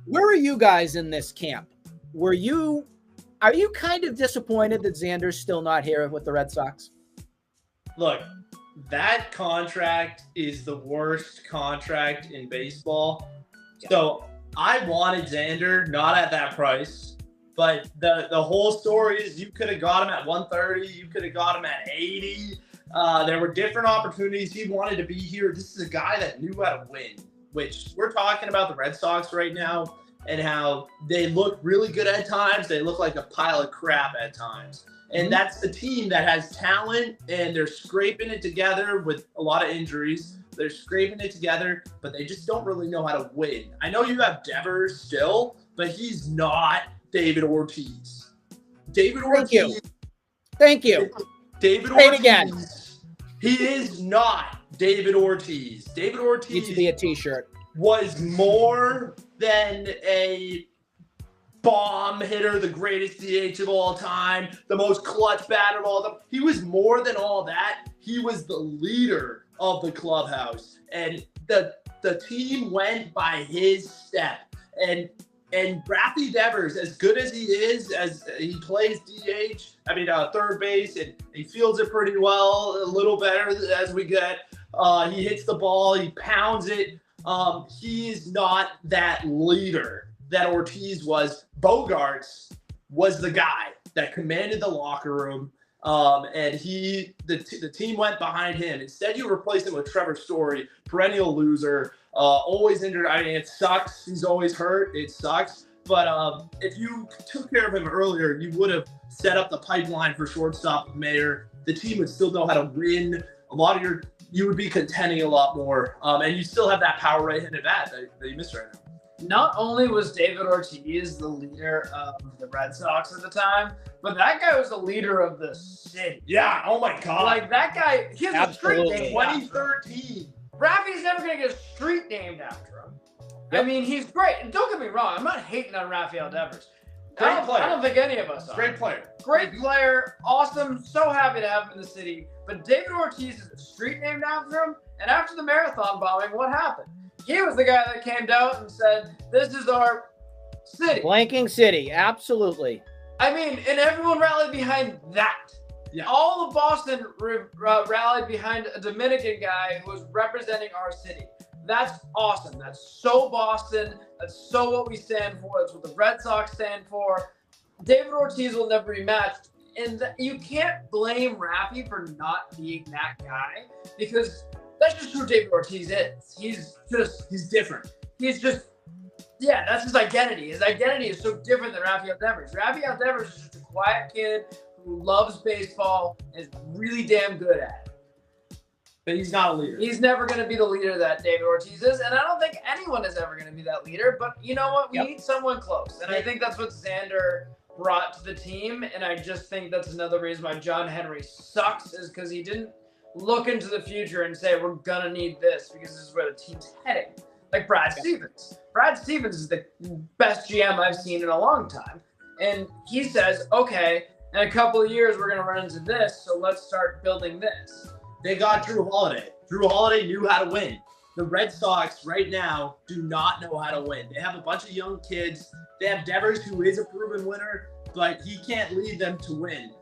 where are you guys in this camp? Are you kind of disappointed that Xander's still not here with the Red Sox? Look, that contract is the worst contract in baseball. Yeah. So I wanted Xander, not at that price. But the whole story is you could have got him at 130. You could have got him at 80. There were different opportunities. He wanted to be here. This is a guy that knew how to win, which we're talking about the Red Sox right now and how they look really good at times. They look like a pile of crap at times. And that's the team that has talent, and they're scraping it together with a lot of injuries. They're scraping it together, but they just don't really know how to win. I know you have Devers still, but he's not David Ortiz. David Ortiz. Thank you. David Say Ortiz. It again. He is not David Ortiz. David Ortiz needs to be a t-shirt. Was more than a bomb hitter, the greatest DH of all time, the most clutch batter of all time. He was more than all that. He was the leader of the clubhouse. And the team went by his step. And Rafi Devers, as good as he is, as he plays third base, and he fields it pretty well, a little better as we get. He hits the ball, he pounds it. He's not that leader that Ortiz was. Bogaerts was the guy that commanded the locker room, and the team went behind him. Instead, you replaced him with Trevor Story, perennial loser, always injured. I mean, it sucks. He's always hurt. It sucks. But if you took care of him earlier, you would have set up the pipeline for shortstop with Mayer. The team would still know how to win. You would be contending a lot more, and you still have that power right-handed bat that you miss right now. not only was David Ortiz the leader of the Red Sox at the time, but that guy was the leader of the city. Yeah, oh my God. Like, that guy, he has a street Absolutely. named 2013. Rafi's never going to get a street named after him. Yep. I mean, he's great. And don't get me wrong, I'm not hating on Rafael Devers. Great player. I don't think any of us are. Great player. Great player, awesome, so happy to have him in the city. But David Ortiz is a street named after him. And after the marathon bombing, what happened? He was the guy that came out and said, "This is our city." Blanking city, absolutely. I mean, and everyone rallied behind that. Yeah. All of Boston rallied behind a Dominican guy who was representing our city. That's awesome. That's so Boston. That's so what we stand for. That's what the Red Sox stand for. David Ortiz will never be matched. And you can't blame Rafi for not being that guy, because that's just who David Ortiz is. He's different. Yeah, that's his identity. His identity is so different than Rafael Devers. Rafael Devers is just a quiet kid who loves baseball and is really damn good at it. But he's not a leader. He's never going to be the leader that David Ortiz is, and I don't think anyone is ever going to be that leader. But you know what? We need someone close, and I think that's what Xander brought to the team, and I just think that's another reason why John Henry sucks, is because he didn't look into the future and say, we're going to need this because this is where the team's heading. Like Brad Stevens. Brad Stevens is the best GM I've seen in a long time. And he says, okay, in a couple of years, we're going to run into this, so let's start building this. They got Drew Holiday. Drew Holiday knew how to win. The Red Sox right now do not know how to win. They have a bunch of young kids. They have Devers, who is a proven winner, but he can't lead them to win.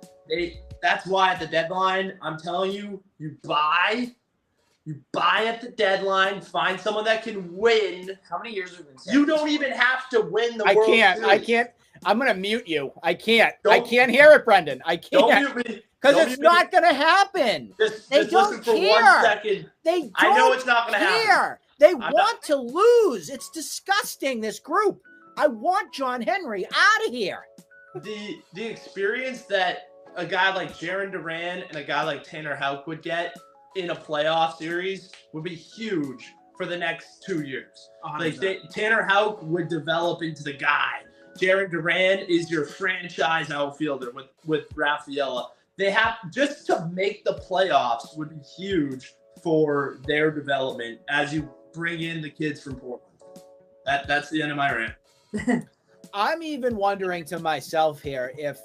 That's why at the deadline, I'm telling you, you buy at the deadline, find someone that can win. How many years have we been saying You don't even have to win the I World can't. Series. I'm going to mute you. I can't. Don't- I can't hear it, Brendan. I Don't can't. mute me. Because Don't it's mute me. not going to happen. Just don't listen for care. 1 second. They don't I know it's not going to happen. care. They not- want to lose. It's disgusting, this group. I want John Henry out of here. The experience that a guy like Jarren Duran and a guy like Tanner Houck would get in a playoff series would be huge for the next 2 years. 100%. Like Tanner Houck would develop into the guy. Jarren Duran is your franchise outfielder with Rafaela. They have just to make the playoffs would be huge for their development as you bring in the kids from Portland. That's the end of my rant. I'm even wondering to myself here if,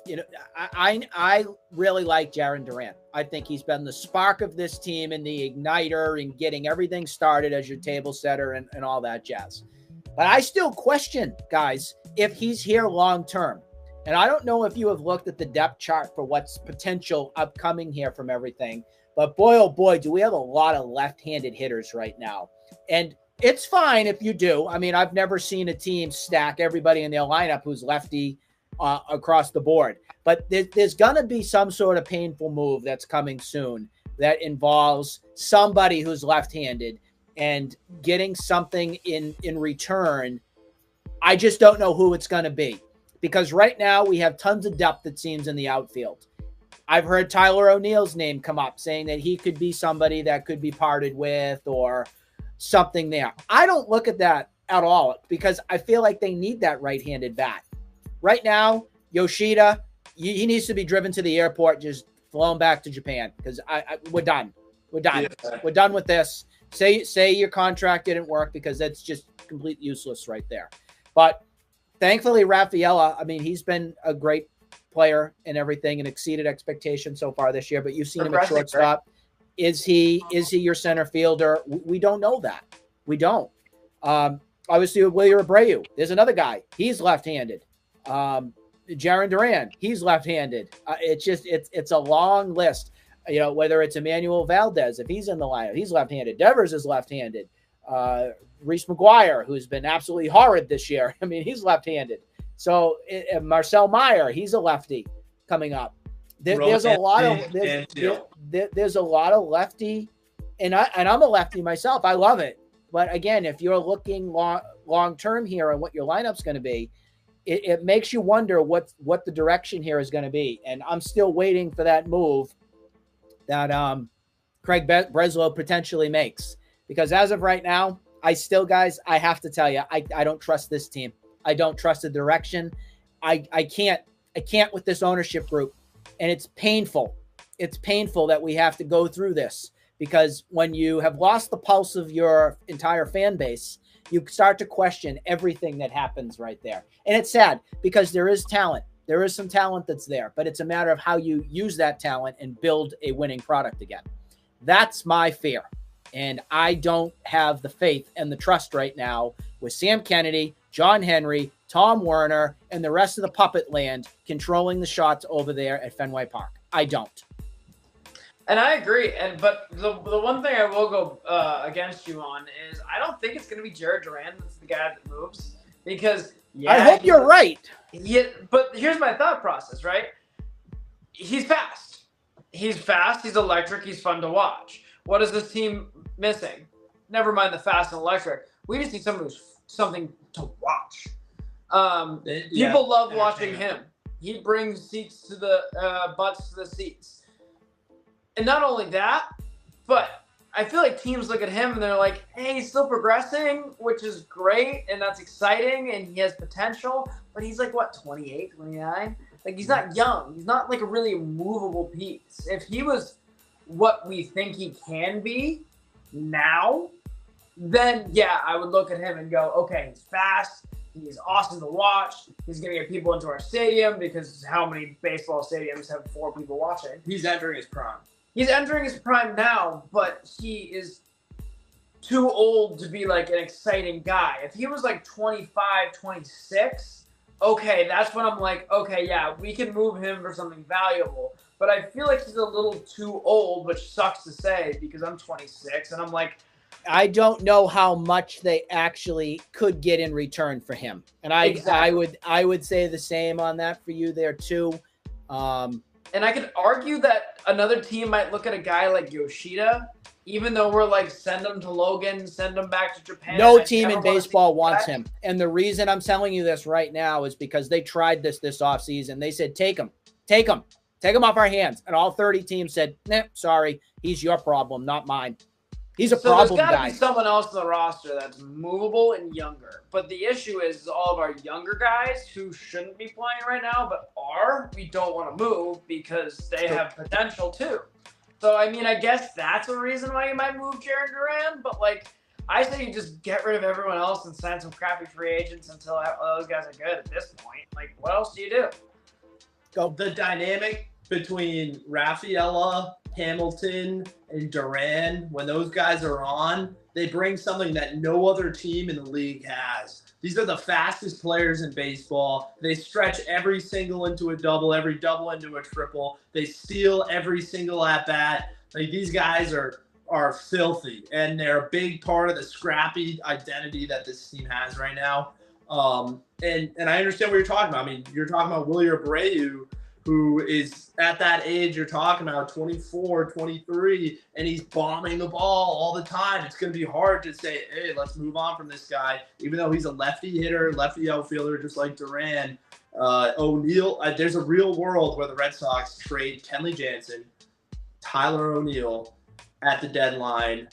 I really like Jarren Duran. I think he's been the spark of this team and the igniter and getting everything started as your table setter and all that jazz. But I still question, guys, if he's here long term. And I don't know if you have looked at the depth chart for what's potential upcoming here from everything. But boy, oh boy, do we have a lot of left-handed hitters right now. And it's fine if you do. I mean, I've never seen a team stack everybody in their lineup who's lefty across the board. But there's going to be some sort of painful move that's coming soon that involves somebody who's left-handed and getting something in return. I just don't know who it's going to be, because right now we have tons of depth, it seems, in the outfield. I've heard Tyler O'Neill's name come up, saying that he could be somebody that could be parted with or something there. I don't look at that at all, because I feel like they need that right-handed bat. Right now, Yoshida, he needs to be driven to the airport, just flown back to Japan, because we're done. We're done. Yeah. We're done with this. Say your contract didn't work, because that's just complete useless right there. But thankfully, Rafaela, I mean, he's been a great player and everything and exceeded expectations so far this year, but you've seen him at shortstop. Is he your center fielder? We don't know that. We don't. Obviously, with Wilyer Abreu, there's another guy. He's left-handed. Jarren Duran, he's left-handed. It's a long list. Whether it's Emmanuel Valdez, if he's in the lineup, he's left-handed. Devers is left-handed. Reese McGuire, who's been absolutely horrid this year. I mean, he's left-handed. So Marcel Meyer, he's a lefty coming up. There's a lot of lefty, and I'm a lefty myself. I love it. But again, if you're looking long term here and what your lineup's going to be, it makes you wonder what the direction here is going to be. And I'm still waiting for that move that Craig Breslow potentially makes, because as of right now, I still, guys, I have to tell you, I don't trust this team. I don't trust the direction. I can't with this ownership group. And it's painful. It's painful that we have to go through this, because when you have lost the pulse of your entire fan base, you start to question everything that happens right there. And it's sad because there is talent. There is some talent that's there, but it's a matter of how you use that talent and build a winning product again. That's my fear. And I don't have the faith and the trust right now with Sam Kennedy, John Henry, Tom Werner, and the rest of the puppet land controlling the shots over there at Fenway Park. I don't. And I agree. But the one thing I will go against you on is I don't think it's going to be Jared Duran that's the guy that moves, because I hope you're right. Yeah, but here's my thought process, right? He's fast. He's fast. He's electric. He's fun to watch. What is this team missing? Never mind the fast and electric. We just need someone who's something to watch. People love watching him. He brings seats to the butts to the seats. And not only that, but I feel like teams look at him and they're like, hey, he's still progressing, which is great, and that's exciting, and he has potential, but he's like, what, 28, 29? Like, he's not young. He's not like a really movable piece. If he was what we think he can be now, then, yeah, I would look at him and go, okay, he's fast. He's awesome to watch. He's going to get people into our stadium, because how many baseball stadiums have 4 people watching? He's entering his prime. He's entering his prime now, but he is too old to be like an exciting guy. If he was like 25, 26, okay, that's when I'm like, okay, yeah, we can move him for something valuable. But I feel like he's a little too old, which sucks to say because I'm 26, and I'm like, I don't know how much they actually could get in return for him. And I would say the same on that for you there too. And I could argue that another team might look at a guy like Yoshida, even though we're like, send him to Logan, send him back to Japan. No team in baseball wants him. And the reason I'm telling you this right now is because they tried this offseason. They said, take him off our hands. And all 30 teams said, nah, sorry, he's your problem, not mine. He's a problem guy. There's got to be someone else on the roster that's movable and younger. But the issue is all of our younger guys who shouldn't be playing right now but are, we don't want to move because they have potential too. So, I mean, I guess that's a reason why you might move Jared Duran. But, like, I say you just get rid of everyone else and sign some crappy free agents until those guys are good at this point. Like, what else do you do? The dynamic between Rafaela, Hamilton, and Duran, when those guys are on, they bring something that no other team in the league has. These are the fastest players in baseball. They stretch every single into a double, every double into a triple. They steal every single at-bat. Like, these guys are filthy, and they're a big part of the scrappy identity that this team has right now. And I understand what you're talking about. I mean, you're talking about Willie Abreu, who is at that age you're talking about, 24, 23, and he's bombing the ball all the time. It's going to be hard to say, hey, let's move on from this guy, even though he's a lefty hitter, lefty outfielder, just like Duran. O'Neill, there's a real world where the Red Sox trade Kenley Jansen, Tyler O'Neill at the deadline,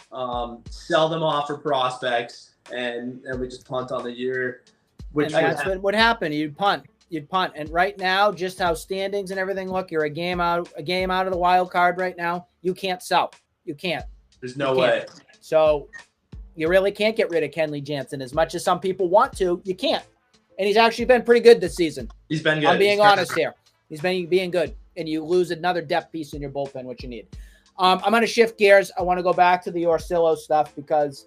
sell them off for prospects, and we just punt on the year. And that's what happened. You'd punt. And right now, just how standings and everything look, you're a game out of the wild card right now. You can't sell. You can't. There's no way. So you really can't get rid of Kenley Jansen as much as some people want to. You can't. And he's actually been pretty good this season. He's been good. I'm being honest here. He's been being good. And you lose another depth piece in your bullpen, which you need. I'm going to shift gears. I want to go back to the Orsillo stuff because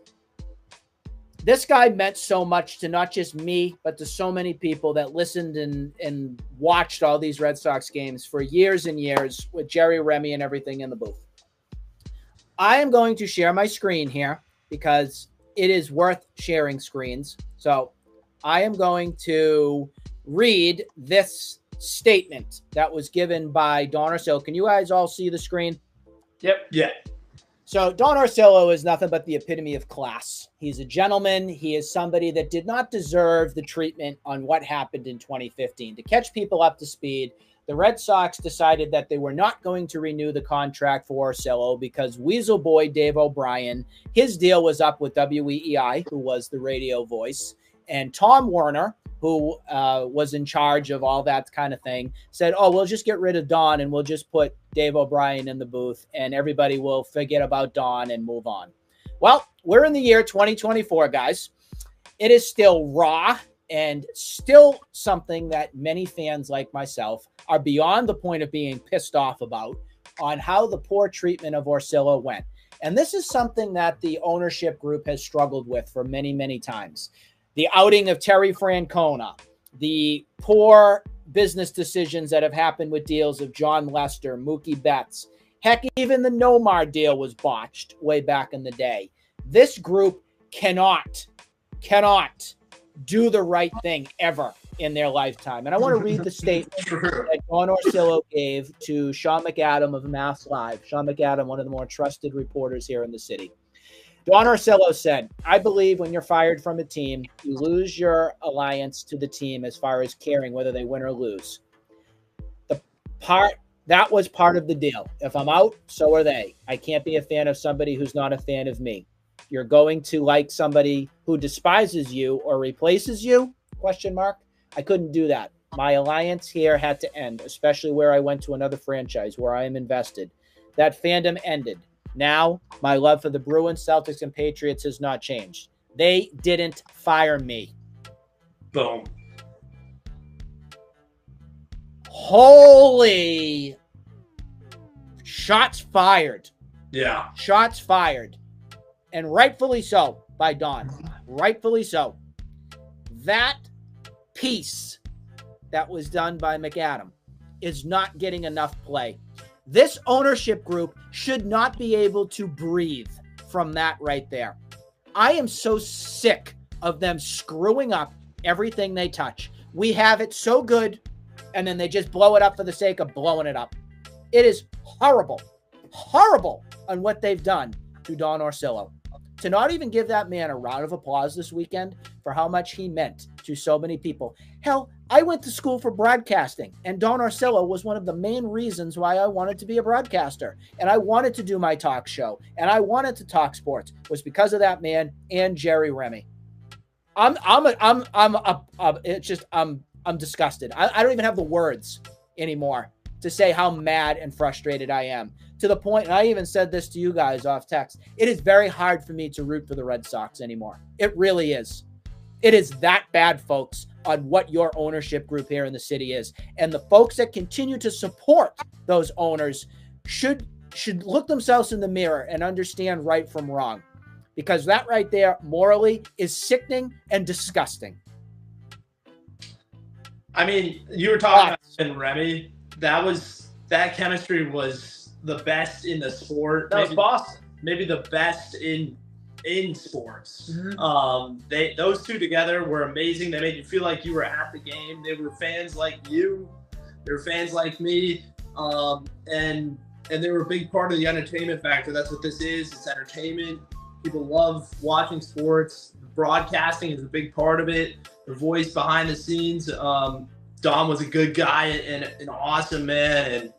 this guy meant so much to not just me, but to so many people that listened and watched all these Red Sox games for years and years with Jerry Remy and everything in the booth. I am going to share my screen here because it is worth sharing screens. So I am going to read this statement that was given by Don Orsillo. Can you guys all see the screen? Yep. Yeah. So Don Orsillo is nothing but the epitome of class. He's a gentleman. He is somebody that did not deserve the treatment on what happened in 2015. To catch people up to speed, the Red Sox decided that they were not going to renew the contract for Orsillo because Weasel Boy Dave O'Brien, his deal was up with WEEI, who was the radio voice, and Tom Werner, who was in charge of all that kind of thing, said, oh, we'll just get rid of Don and we'll just put Dave O'Brien in the booth and everybody will forget about Don and move on. Well, we're in the year 2024, guys. It is still raw and still something that many fans like myself are beyond the point of being pissed off about on how the poor treatment of Orsillo went. And this is something that the ownership group has struggled with for many, many times. The outing of Terry Francona, the poor business decisions that have happened with deals of John Lester, Mookie Betts. Heck, even the Nomar deal was botched way back in the day. This group cannot do the right thing ever in their lifetime. And I want to read the statement that Don Orsillo gave to Sean McAdam of Mass Live. Sean McAdam, one of the more trusted reporters here in the city. Don Orsillo said, I believe when you're fired from a team, you lose your alliance to the team as far as caring whether they win or lose. That was part of the deal. If I'm out, so are they. I can't be a fan of somebody who's not a fan of me. You're going to like somebody who despises you or replaces you? ? I couldn't do that. My alliance here had to end, especially where I went to another franchise where I am invested. That fandom ended. Now, my love for the Bruins, Celtics, and Patriots has not changed. They didn't fire me. Boom. Holy shots fired. Yeah. Shots fired. And rightfully so by Don. Rightfully so. That piece that was done by McAdam is not getting enough play. This ownership group should not be able to breathe from that right there. I am so sick of them screwing up everything they touch. We have it so good, and then they just blow it up for the sake of blowing it up. It is horrible, horrible on what they've done to Don Orsillo. To not even give that man a round of applause this weekend for how much he meant to so many people. Hell, I went to school for broadcasting, and Don Orsillo was one of the main reasons why I wanted to be a broadcaster. And I wanted to do my talk show, and I wanted to talk sports. It was because of that man and Jerry Remy. I'm disgusted. I don't even have the words anymore to say how mad and frustrated I am. To the point, and I even said this to you guys off text, it is very hard for me to root for the Red Sox anymore. It really is. It is that bad, folks, on what your ownership group here in the city is. And the folks that continue to support those owners should look themselves in the mirror and understand right from wrong. Because that right there, morally, is sickening and disgusting. I mean, you were talking about Ben Remy. That chemistry was the best in the sport. That was Boston. Maybe the best in sports. Mm-hmm. Those two together were amazing. They made you feel like you were at the game. They were fans like you. They were fans like me. And they were a big part of the entertainment factor. That's what this is. It's entertainment. People love watching sports. Broadcasting is a big part of it. The voice behind the scenes. Dom was a good guy and an awesome man.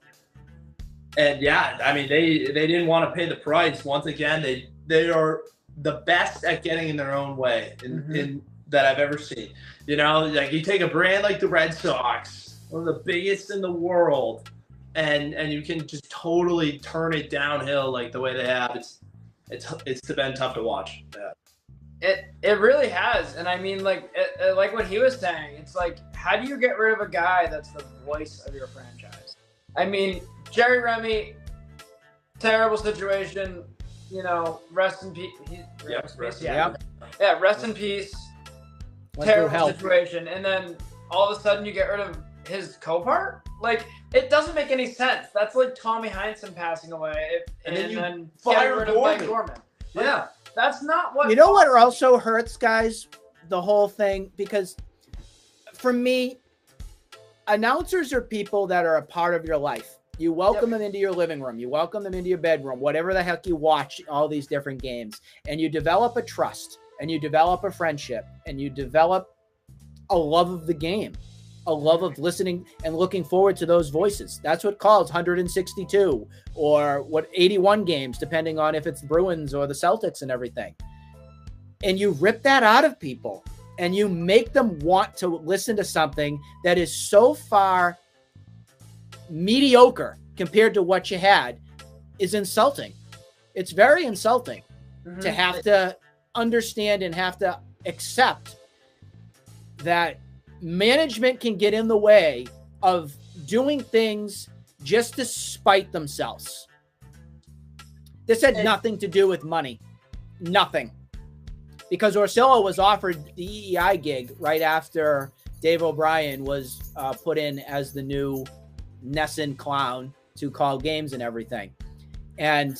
And yeah, I mean, they didn't want to pay the price. Once again, they are the best at getting in their own way in that I've ever seen. You know, like you take a brand like the Red Sox, one of the biggest in the world, and you can just totally turn it downhill like the way they have. It's been tough to watch. Yeah. It really has. And I mean, like what he was saying, it's like, how do you get rid of a guy that's the voice of your franchise? I mean, Jerry Remy, terrible situation, you know, rest in peace. Rest in peace. Terrible situation. And then all of a sudden you get rid of his co-part? Like, it doesn't make any sense. That's like Tommy Heinsohn passing away and then fire rid of Mike Gorman. Yeah. That's not what... You know what also hurts, guys? The whole thing, because for me, announcers are people that are a part of your life. You welcome them into your living room. You welcome them into your bedroom, whatever the heck you watch all these different games. And you develop a trust, and you develop a friendship, and you develop a love of the game. a love of listening and looking forward to those voices. That's what calls 162 or what 81 games, depending on if it's the Bruins or the Celtics and everything. And you rip that out of people and you make them want to listen to something that is so far mediocre compared to what you had is insulting. It's very insulting to have to understand and have to accept that management can get in the way of doing things just to spite themselves. This had nothing to do with money. Nothing. Because Orsillo was offered the EEI gig right after Dave O'Brien was put in as the new Nesson clown to call games and everything. And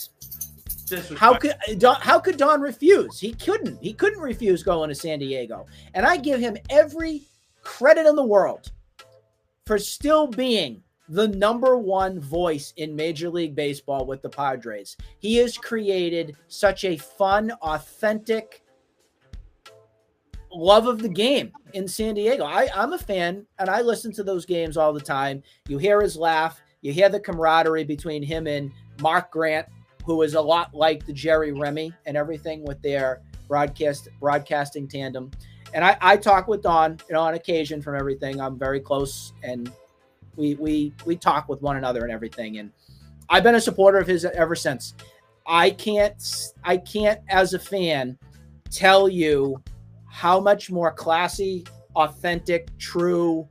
how could Don refuse? He couldn't. He couldn't refuse going to San Diego. And I give him every credit in the world for still being the #1 voice in Major League Baseball with the Padres. He has created such a fun, authentic love of the game in San Diego. I'm a fan, and I listen to those games all the time. You hear his laugh. You hear the camaraderie between him and Mark Grant, who is a lot like the Jerry Remy and everything with their broadcasting tandem. And I talk with Don, on occasion from everything. I'm very close, and we talk with one another and everything. And I've been a supporter of his ever since. I can't as a fan tell you how much more classy, authentic, true,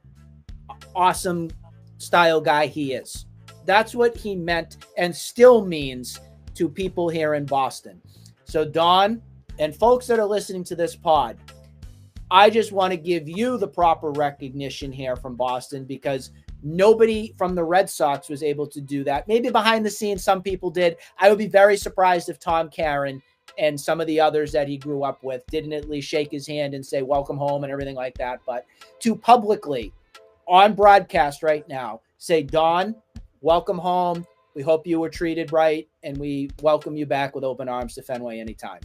awesome style guy he is. That's what he meant and still means to people here in Boston. So Don and folks that are listening to this pod, I just want to give you the proper recognition here from Boston, because nobody from the Red Sox was able to do that. Maybe behind the scenes, some people did. I would be very surprised if Tom Caron and some of the others that he grew up with didn't at least shake his hand and say, welcome home and everything like that. But to publicly on broadcast right now, say, Don, welcome home. We hope you were treated right, and we welcome you back with open arms to Fenway anytime.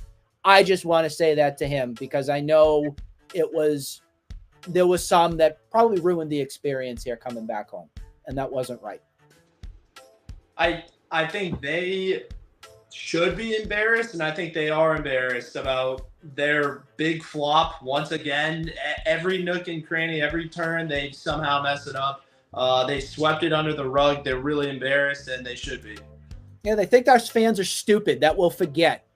I just want to say that to him, because I know there was some that probably ruined the experience here coming back home, and that wasn't right. I think they should be embarrassed, and I think they are embarrassed about their big flop once again. Every nook and cranny, every turn, they somehow mess it up. They swept it under the rug. They're really embarrassed, and they should be. Yeah, they think our fans are stupid that we'll forget.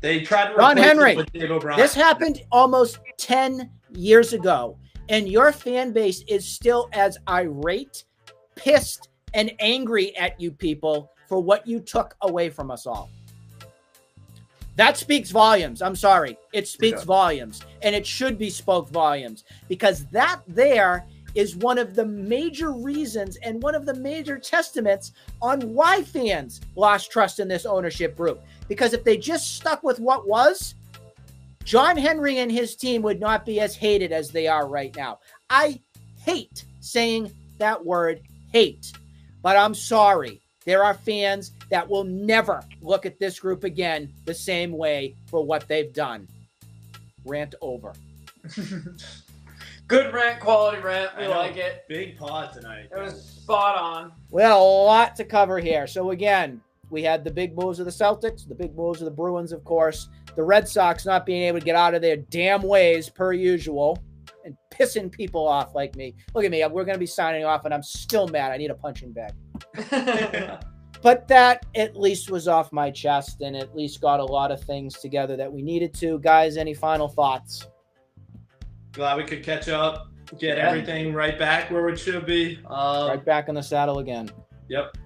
They tried to Ron replace Henry, it with Dave O'Brien. This happened almost 10 years ago, and your fan base is still as irate, pissed, and angry at you people for what you took away from us all. That speaks volumes. I'm sorry. It speaks volumes, and it should be spoke volumes, because that there is one of the major reasons and one of the major testaments on why fans lost trust in this ownership group. Because if they just stuck with what was, John Henry and his team would not be as hated as they are right now. I hate saying that word, hate, but I'm sorry. There are fans that will never look at this group again the same way for what they've done. Rant over. Good rant, quality rant. We like it. Big pod tonight. It was spot on. We had a lot to cover here. So again, we had the big moves of the Celtics, the big moves of the Bruins, of course. The Red Sox not being able to get out of their damn ways per usual and pissing people off like me. Look at me. We're going to be signing off, and I'm still mad. I need a punching bag. But that at least was off my chest, and at least got a lot of things together that we needed to. Guys, any final thoughts? Glad we could catch up, get everything right back where it should be. Right back in the saddle again. Yep.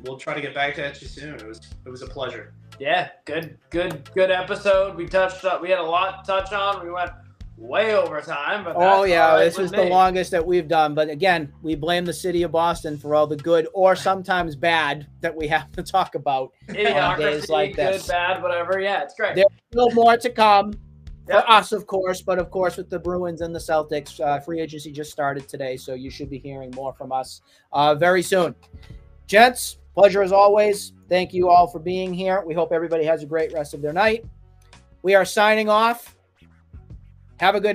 We'll try to get back at you soon. It was a pleasure. Yeah, good episode. We had a lot to touch on. We went way over time, but this is the longest that we've done. But again, we blame the city of Boston for all the good or sometimes bad that we have to talk about on days like this. Good, bad, whatever. Yeah, it's great. There's still more to come for us, of course, but of course with the Bruins and the Celtics, free agency just started today, so you should be hearing more from us very soon. Gents, pleasure as always. Thank you all for being here. We hope everybody has a great rest of their night. We are signing off. Have a good night.